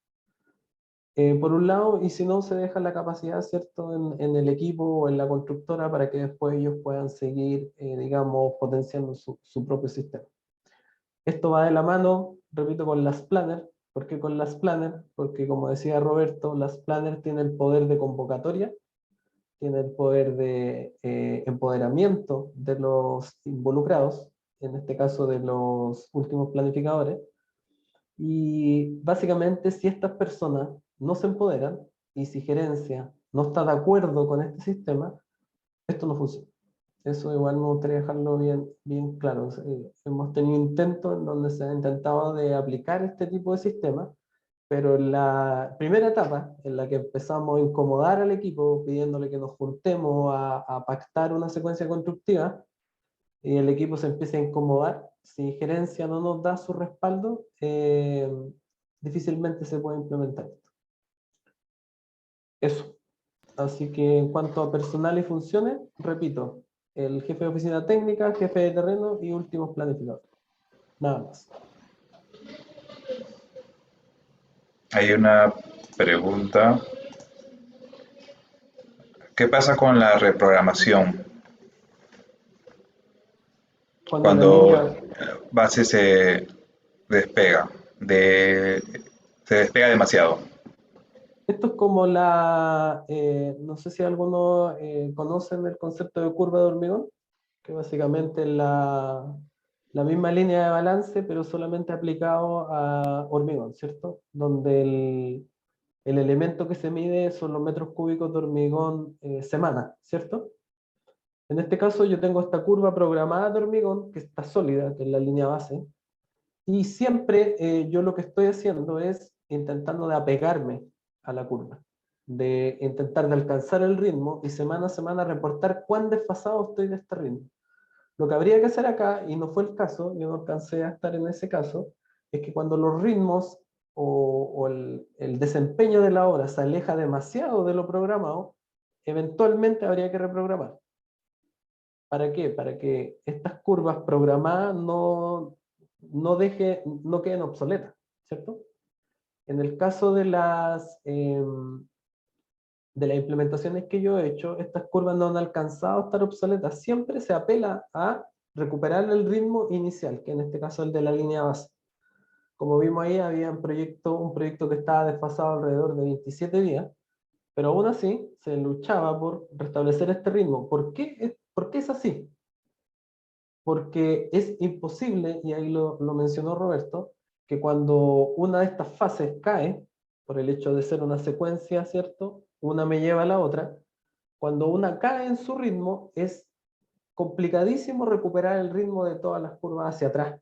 Por un lado, y si no, se deja la capacidad, ¿cierto?, en el equipo o en la constructora para que después ellos puedan seguir, digamos, potenciando su propio sistema. Esto va de la mano, repito, con las planners. ¿Por qué con las planners? Porque, como decía Roberto, las planners tienen el poder de convocatoria, tienen el poder de empoderamiento de los involucrados, en este caso de los últimos planificadores. Y básicamente, si estas personas no se empoderan y si gerencia no está de acuerdo con este sistema, esto no funciona. Eso igual me gustaría dejarlo bien claro. Hemos tenido intentos en donde se ha intentado de aplicar este tipo de sistema, pero en la primera etapa, en la que empezamos a incomodar al equipo, pidiéndole que nos juntemos a pactar una secuencia constructiva, y el equipo se empieza a incomodar, si gerencia no nos da su respaldo, difícilmente se puede implementar esto. Eso. Así que en cuanto a personal y funciones, repito, el jefe de oficina técnica, jefe de terreno y últimos planificadores. Nada más. Hay una pregunta. ¿Qué pasa con la reprogramación Cuando la cuando línea, base despega, se despega demasiado? esto es como no sé si algunos conocen el concepto de curva de hormigón. que básicamente es la misma línea de balance, pero solamente aplicado a hormigón, ¿cierto? Donde el elemento que se mide son los metros cúbicos de hormigón semana, ¿cierto? En este caso yo tengo esta curva programada de hormigón que está sólida, que es la línea base, y siempre yo lo que estoy haciendo es intentando de apegarme a la curva, de intentar de alcanzar el ritmo y semana a semana reportar cuán desfasado estoy de este ritmo. Lo que habría que hacer acá, y no fue el caso, yo no alcancé a estar en ese caso, es que cuando los ritmos o el desempeño de la obra se aleja demasiado de lo programado, eventualmente habría que reprogramar. ¿Para qué? Para que estas curvas programadas no queden obsoletas, ¿cierto? En el caso de las implementaciones que yo he hecho, estas curvas no han alcanzado a estar obsoletas. Siempre se apela a recuperar el ritmo inicial, que en este caso es el de la línea base. Como vimos ahí, había un proyecto que estaba desfasado alrededor de 27 días, pero aún así se luchaba por restablecer este ritmo. ¿Por qué es así? Porque es imposible, y ahí lo mencionó Roberto, que cuando una de estas fases cae, por el hecho de ser una secuencia, ¿cierto? Una me lleva a la otra, cuando una cae en su ritmo, es complicadísimo recuperar el ritmo de todas las curvas hacia atrás.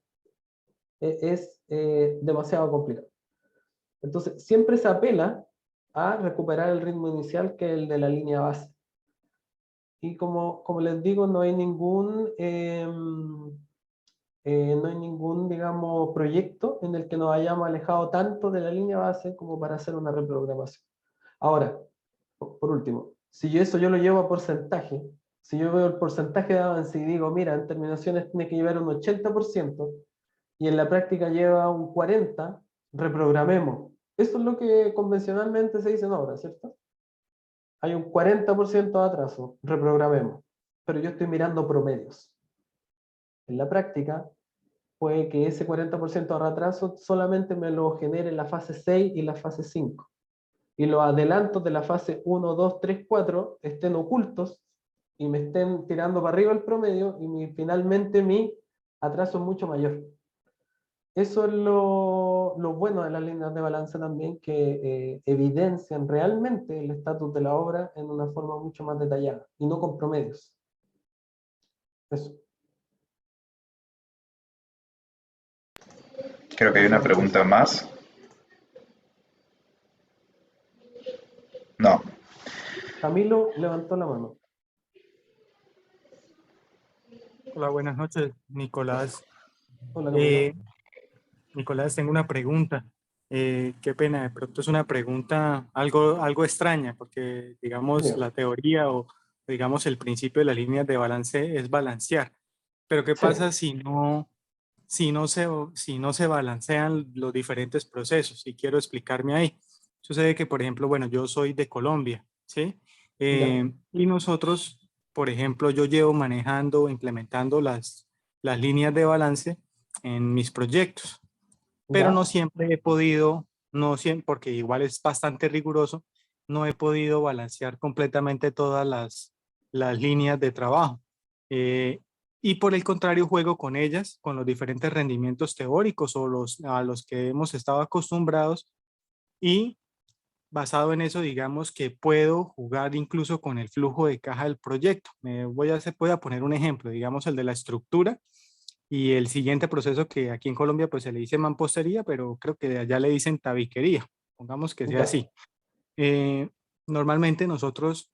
Es demasiado complicado. Entonces, siempre se apela a recuperar el ritmo inicial, que es el de la línea base. Y como les digo, no hay ningún, digamos, proyecto en el que nos hayamos alejado tanto de la línea base como para hacer una reprogramación. Ahora, por último, si yo lo llevo a porcentaje, si yo veo el porcentaje de avance y digo, mira, en terminaciones tiene que llevar un 80% y en la práctica lleva un 40%, reprogramemos. Eso es lo que convencionalmente se dice en obra, ¿cierto? Hay un 40% de atraso, reprogramemos. Pero yo estoy mirando promedios. En la práctica, puede que ese 40% de retraso solamente me lo genere la fase 6 y la fase 5. Y los adelantos de la fase 1, 2, 3, 4 estén ocultos y me estén tirando para arriba el promedio y finalmente mi atraso es mucho mayor. Eso es lo bueno de las líneas de balance también, que evidencian realmente el estatus de la obra en una forma mucho más detallada y no con promedios. Eso. Creo que hay una pregunta más. No. Camilo levantó la mano. Hola, buenas noches, Nicolás. Hola, Camilo. Nicolás, tengo una pregunta. Qué pena, de pronto es una pregunta algo extraña, porque digamos Bien. la teoría o digamos el principio de las líneas de balance es balancear. Pero ¿qué Sí. pasa si no se balancean los diferentes procesos? Y quiero explicarme ahí. Sucede que, por ejemplo, bueno, yo soy de Colombia, ¿sí? Y nosotros, por ejemplo, yo llevo manejando, implementando las líneas de balance en mis proyectos, pero ¿Ya? no siempre he podido, no siempre, porque igual es bastante riguroso, no he podido balancear completamente todas las líneas de trabajo. Y por el contrario, juego con ellas, con los diferentes rendimientos teóricos o a los que hemos estado acostumbrados, y basado en eso, digamos que puedo jugar incluso con el flujo de caja del proyecto. Voy a poner un ejemplo, digamos el de la estructura y el siguiente proceso, que aquí en Colombia pues se le dice mampostería, pero creo que de allá le dicen tabiquería, pongamos que sea Ya. así. Normalmente nosotros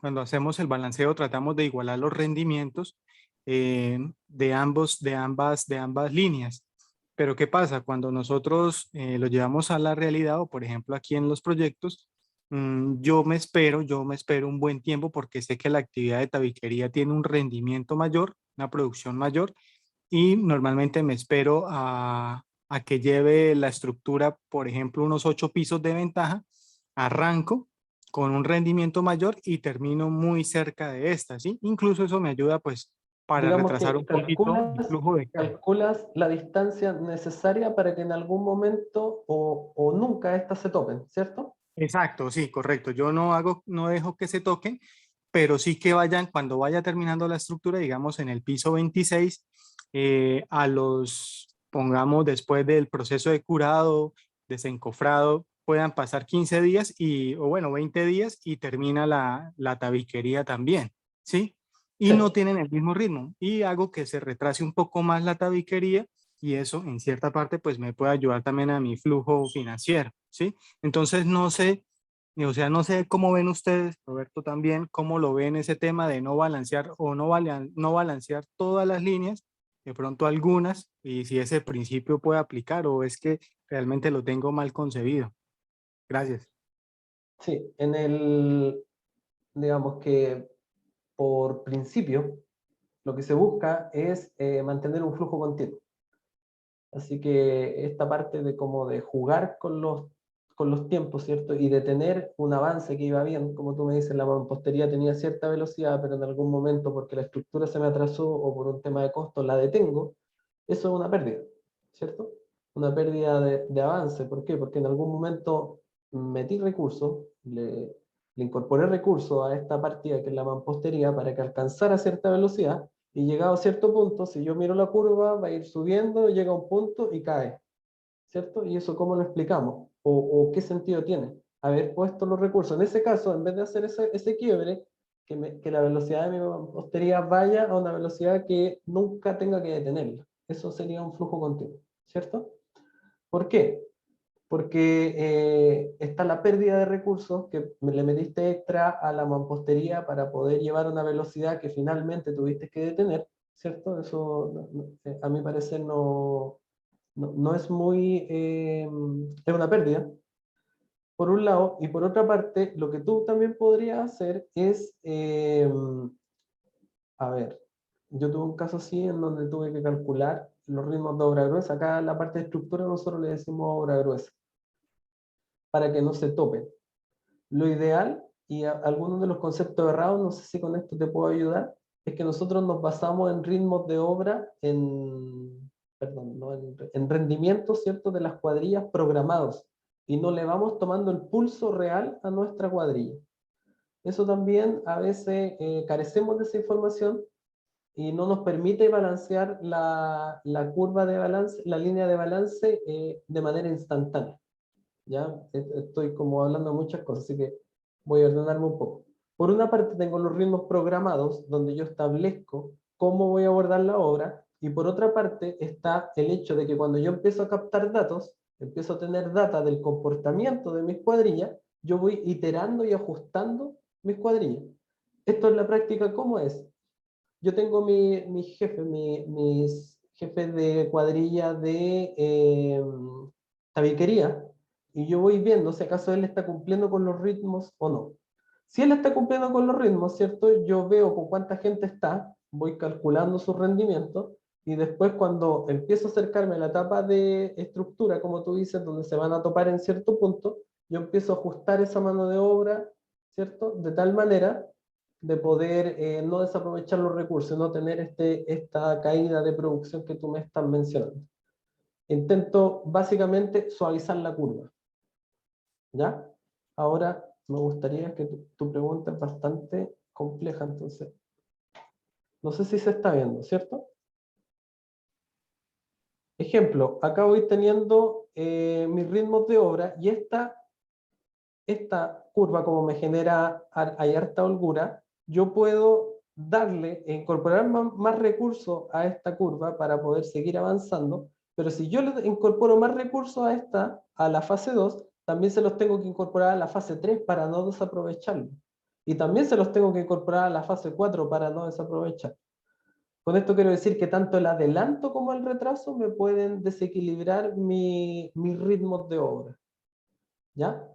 cuando hacemos el balanceo tratamos de igualar los rendimientos de ambas líneas. Pero ¿qué pasa? Cuando nosotros lo llevamos a la realidad, o por ejemplo aquí en los proyectos, yo me espero un buen tiempo, porque sé que la actividad de tabiquería tiene un rendimiento mayor, una producción mayor, y normalmente me espero a que lleve la estructura, por ejemplo, unos 8 pisos de ventaja, arranco con un rendimiento mayor y termino muy cerca de esta, ¿sí? Incluso eso me ayuda pues para Digamos retrasar que un poquito el flujo de caja. calculas la distancia necesaria para que en algún momento o nunca estas se topen, ¿cierto? Exacto, sí, correcto. Yo no dejo que se toquen, pero sí que vayan, cuando vaya terminando la estructura, digamos en el piso 26, pongamos después del proceso de curado, desencofrado, puedan pasar 15 días o bueno, 20 días y termina la tabiquería también, ¿sí? Y Sí. no tienen el mismo ritmo y hago que se retrase un poco más la tabiquería y eso en cierta parte pues me puede ayudar también a mi flujo financiero, ¿sí? Entonces no sé, o sea, no sé cómo ven ustedes, Roberto también, cómo lo ven ese tema de no balancear o no balancear todas las líneas, de pronto algunas, y si ese principio puede aplicar o es que realmente lo tengo mal concebido. Gracias. Sí, digamos que por principio, lo que se busca es mantener un flujo continuo. Así que esta parte de como de jugar con los tiempos, ¿cierto? Y de tener un avance que iba bien, como tú me dices, la mampostería tenía cierta velocidad, pero en algún momento porque la estructura se me atrasó o por un tema de costo la detengo, eso es una pérdida, ¿cierto? Una pérdida de avance. ¿Por qué? Porque en algún momento metí recursos, le incorporé recursos a esta partida que es la mampostería para que alcanzara cierta velocidad y llegado a cierto punto, si yo miro la curva, va a ir subiendo, llega a un punto y cae, ¿cierto? ¿Y eso cómo lo explicamos? ¿O qué sentido tiene? Haber puesto los recursos. En ese caso, en vez de hacer ese quiebre, que la velocidad de mi mampostería vaya a una velocidad que nunca tenga que detenerla. Eso sería un flujo continuo, ¿cierto? ¿Por qué? Porque está la pérdida de recursos que le metiste extra a la mampostería para poder llevar una velocidad que finalmente tuviste que detener, ¿cierto? Eso, a mi parecer, no es muy... es una pérdida, por un lado, y por otra parte, lo que tú también podrías hacer es... a ver, yo tuve un caso así en donde tuve que calcular los ritmos de obra gruesa. Acá en la parte de estructura nosotros le decimos obra gruesa, para que no se topen. Lo ideal, y algunos de los conceptos errados, no sé si con esto te puedo ayudar, es que nosotros nos basamos en ritmos de obra, perdón, no, en rendimientos, ¿cierto?, de las cuadrillas programados, y no le vamos tomando el pulso real a nuestra cuadrilla. Eso también a veces carecemos de esa información y no nos permite balancear la curva de balance, la línea de balance de manera instantánea. ¿Ya? Estoy como hablando de muchas cosas, así que voy a ordenarme un poco. Por una parte tengo los ritmos programados, donde yo establezco cómo voy a abordar la obra, y por otra parte está el hecho de que cuando yo empiezo a captar datos, empiezo a tener data del comportamiento de mis cuadrillas, yo voy iterando y ajustando mis cuadrillas. Esto en la práctica, ¿cómo es? Yo tengo mis jefes de cuadrilla de tabiquería, y yo voy viendo si acaso él está cumpliendo con los ritmos o no. Si él está cumpliendo con los ritmos, ¿cierto? Yo veo con cuánta gente está, voy calculando su rendimiento, y después cuando empiezo a acercarme a la etapa de estructura, como tú dices, donde se van a topar en cierto punto, yo empiezo a ajustar esa mano de obra, ¿cierto? De tal manera de poder no desaprovechar los recursos, no tener esta caída de producción que tú me estás mencionando. Intento básicamente suavizar la curva. ¿Ya? Ahora me gustaría que tu pregunta es bastante compleja, entonces no sé si se está viendo, ¿cierto? Ejemplo, acá voy teniendo mis ritmos de obra, y esta curva, como me genera, hay harta holgura, yo puedo darle, incorporar más recursos a esta curva para poder seguir avanzando, pero si yo le incorporo más recursos a la fase 2, también se los tengo que incorporar a la fase 3 para no desaprovecharlo. Y también se los tengo que incorporar a la fase 4 para no desaprovechar. Con esto quiero decir que tanto el adelanto como el retraso me pueden desequilibrar mis ritmos de obra. ¿Ya?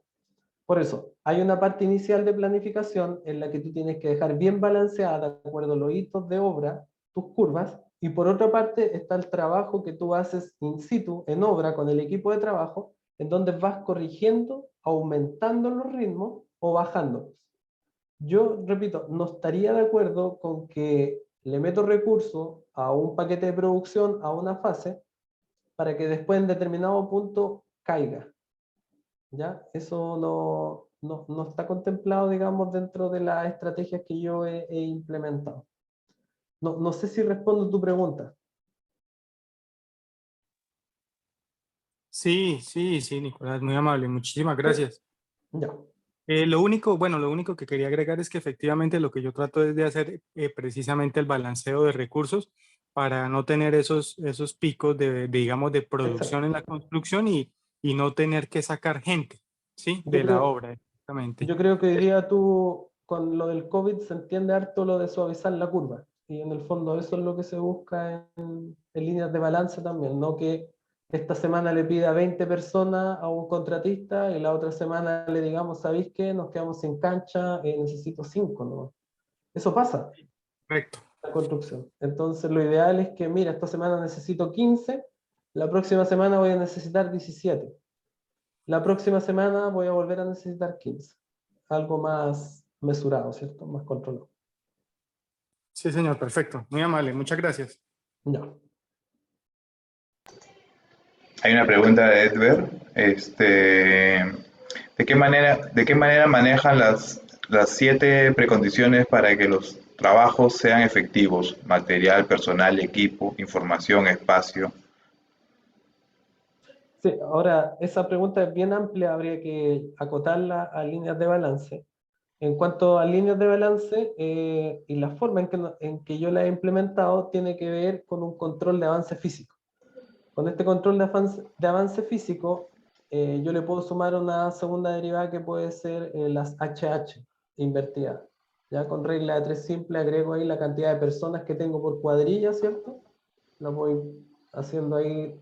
Por eso, hay una parte inicial de planificación en la que tú tienes que dejar bien balanceada, de acuerdo a los hitos de obra, tus curvas, y por otra parte está el trabajo que tú haces in situ, en obra, con el equipo de trabajo, en donde vas corrigiendo, aumentando los ritmos o bajándolos. Yo, repito, no estaría de acuerdo con que le meto recursos a un paquete de producción, a una fase, para que después en determinado punto caiga. ¿Ya? Eso no está contemplado, digamos, dentro de las estrategias que yo he implementado. No sé si respondo tu pregunta. Sí, sí, sí, Nicolás, muy amable, muchísimas gracias. Ya. Lo único, bueno, lo único que quería agregar es que efectivamente lo que yo trato es de hacer precisamente el balanceo de recursos para no tener esos picos digamos, de producción Exacto. en la construcción y no tener que sacar gente, ¿sí? Yo De la creo, obra, exactamente. yo creo que hoy día tú, con lo del COVID, se entiende harto lo de suavizar la curva. Y en el fondo eso es lo que se busca en líneas de balance también, no que esta semana le pida 20 personas a un contratista y la otra semana le digamos, ¿sabéis qué? Nos quedamos sin cancha, necesito 5, ¿no? Eso pasa Correcto. en la construcción. Entonces lo ideal es que, mira, esta semana necesito 15, la próxima semana voy a necesitar 17. La próxima semana voy a volver a necesitar 15. Algo más mesurado, ¿cierto? Más controlado. Sí, señor, perfecto. Muy amable, muchas gracias. Ya. Hay una pregunta de Edver. ¿De qué manera manejan las 7 precondiciones para que los trabajos sean efectivos? Material, personal, equipo, información, espacio. Sí, ahora, esa pregunta es bien amplia, habría que acotarla a líneas de balance. En cuanto a líneas de balance, y la forma en que yo la he implementado, tiene que ver con un control de avance físico. Con este control de avance físico, yo le puedo sumar una segunda derivada que puede ser las HH invertidas. Ya con regla de 3 simple agrego ahí la cantidad de personas que tengo por cuadrilla, ¿cierto? La voy haciendo ahí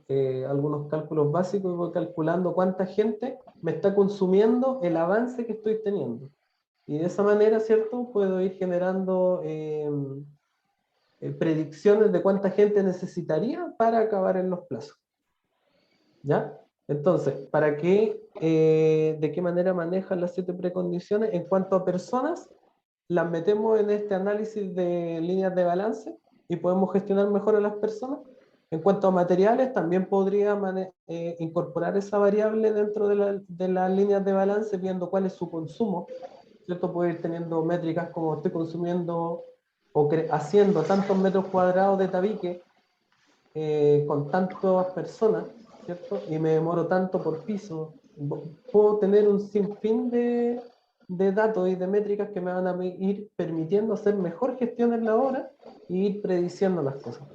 algunos cálculos básicos y voy calculando cuánta gente me está consumiendo el avance que estoy teniendo. Y de esa manera, ¿cierto? Puedo ir generando predicciones de cuánta gente necesitaría para acabar en los plazos. ¿Ya? Entonces, ¿de qué manera manejan las 7 precondiciones? En cuanto a personas, las metemos en este análisis de líneas de balance y podemos gestionar mejor a las personas. En cuanto a materiales, también podría incorporar esa variable dentro de las líneas de balance, viendo cuál es su consumo, ¿cierto? Puedo ir teniendo métricas como estoy consumiendo o haciendo tantos metros cuadrados de tabique con tantas personas, ¿cierto? Y me demoro tanto por piso. Puedo tener un sinfín de datos y de métricas que me van a ir permitiendo hacer mejor gestión en la obra y ir prediciendo las cosas.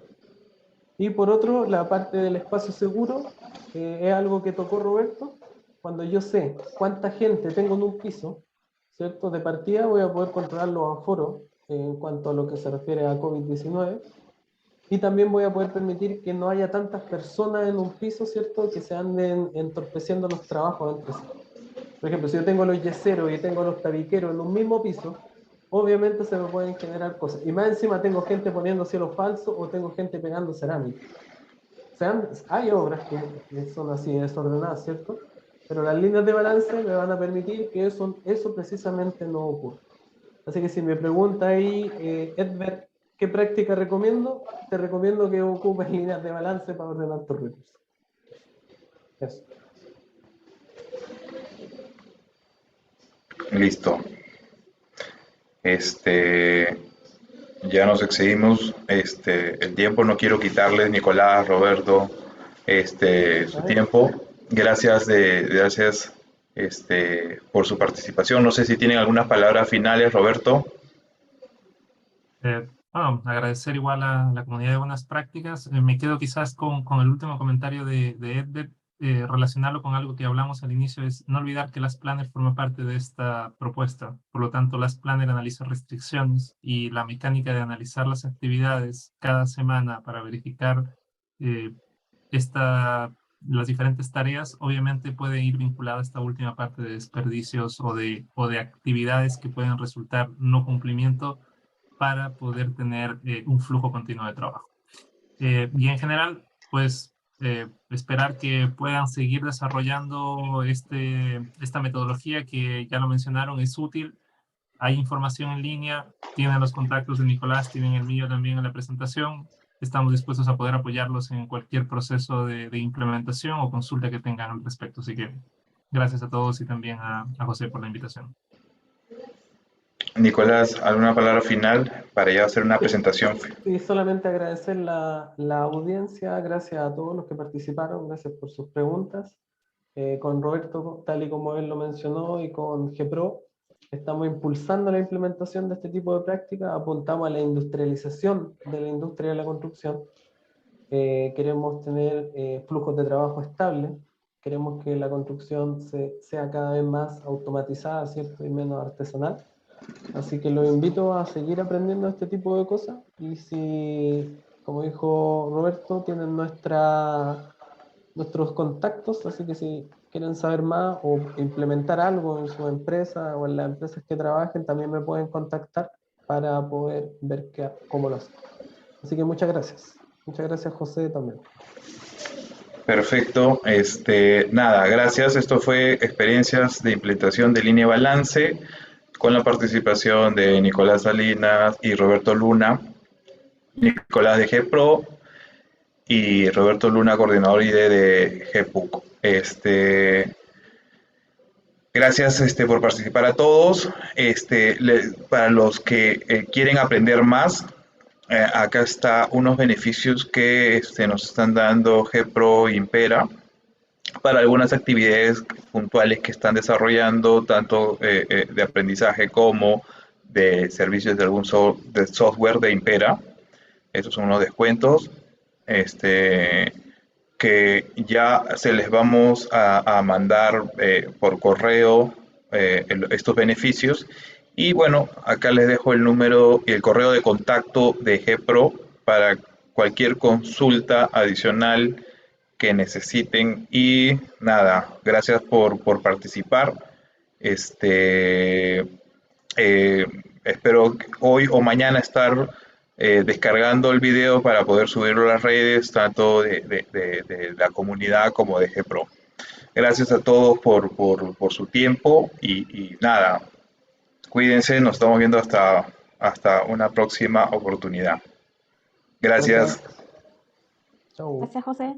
Y por otro, la parte del espacio seguro es algo que tocó Roberto. Cuando yo sé cuánta gente tengo en un piso, ¿cierto? De partida voy a poder controlar los aforos en cuanto a lo que se refiere a COVID-19. Y también voy a poder permitir que no haya tantas personas en un piso, ¿cierto? Que se anden entorpeciendo los trabajos entre sí. Por ejemplo, si yo tengo los yeseros y tengo los tabiqueros en un mismo piso, obviamente se me pueden generar cosas. Y más encima tengo gente poniendo cielo falso o tengo gente pegando cerámica. O sea, hay obras que son así desordenadas, ¿cierto? Pero las líneas de balance me van a permitir que eso precisamente no ocurra. Así que si me pregunta ahí, Edbert, ¿qué práctica recomiendo? Te recomiendo que ocupes líneas de balance para ordenar tus recursos. Eso. Listo. Ya nos excedimos el tiempo. No quiero quitarles, Nicolás, Roberto, su tiempo. Gracias por su participación. No sé si tienen algunas palabras finales, Roberto. Bueno, agradecer igual a la comunidad de buenas prácticas. Me quedo quizás con el último comentario de Edbert, relacionarlo con algo que hablamos al inicio, es no olvidar que las Planner forman parte de esta propuesta. Por lo tanto, las Planner analizan restricciones y la mecánica de analizar las actividades cada semana para verificar eh, las diferentes tareas, obviamente puede ir vinculada a esta última parte de desperdicios o de actividades que pueden resultar no cumplimiento para poder tener un flujo continuo de trabajo. Y en general, pues esperar que puedan seguir desarrollando esta metodología que ya lo mencionaron, es útil. Hay información en línea, tienen los contactos de Nicolás, tienen el mío también en la presentación. Estamos dispuestos a poder apoyarlos en cualquier proceso de implementación o consulta que tengan al respecto si quieren. Gracias a todos y también a José por la invitación. Nicolás, ¿alguna palabra final para ya hacer una presentación? Y solamente agradecer la audiencia, gracias a todos los que participaron, gracias por sus preguntas. Con Roberto, tal y como él lo mencionó, y con GEPRO, estamos impulsando la implementación de este tipo de prácticas, apuntamos a la industrialización de la industria de la construcción. Queremos tener flujos de trabajo estables, queremos que la construcción sea cada vez más automatizada, ¿cierto? Y menos artesanal. Así que los invito a seguir aprendiendo este tipo de cosas, y si, como dijo Roberto, tienen nuestros contactos, así que si quieren saber más o implementar algo en su empresa o en las empresas que trabajen, también me pueden contactar para poder ver cómo lo hacen. Así que muchas gracias. Muchas gracias, José, también. Perfecto. Nada, gracias. Esto fue experiencias de implementación de línea balance con la participación de Nicolás Salinas y Roberto Luna. Nicolás de GEPRO y Roberto Luna, coordinador ID de GEPUC. Gracias por participar a todos. Para los que quieren aprender más, acá está unos beneficios que nos están dando GEPRO e Impera para algunas actividades puntuales que están desarrollando, tanto de aprendizaje como de servicios de algún de software de Impera. Estos son unos descuentos que ya se les vamos a mandar por correo estos beneficios. Y bueno, acá les dejo el número y el correo de contacto de GEPRO para cualquier consulta adicional que necesiten. Y nada, gracias por participar. Espero hoy o mañana estar descargando el video para poder subirlo a las redes, tanto de la comunidad como de GEPRO. Gracias a todos por su tiempo y nada, cuídense, nos estamos viendo hasta una próxima oportunidad. Gracias. Chau. Gracias, José.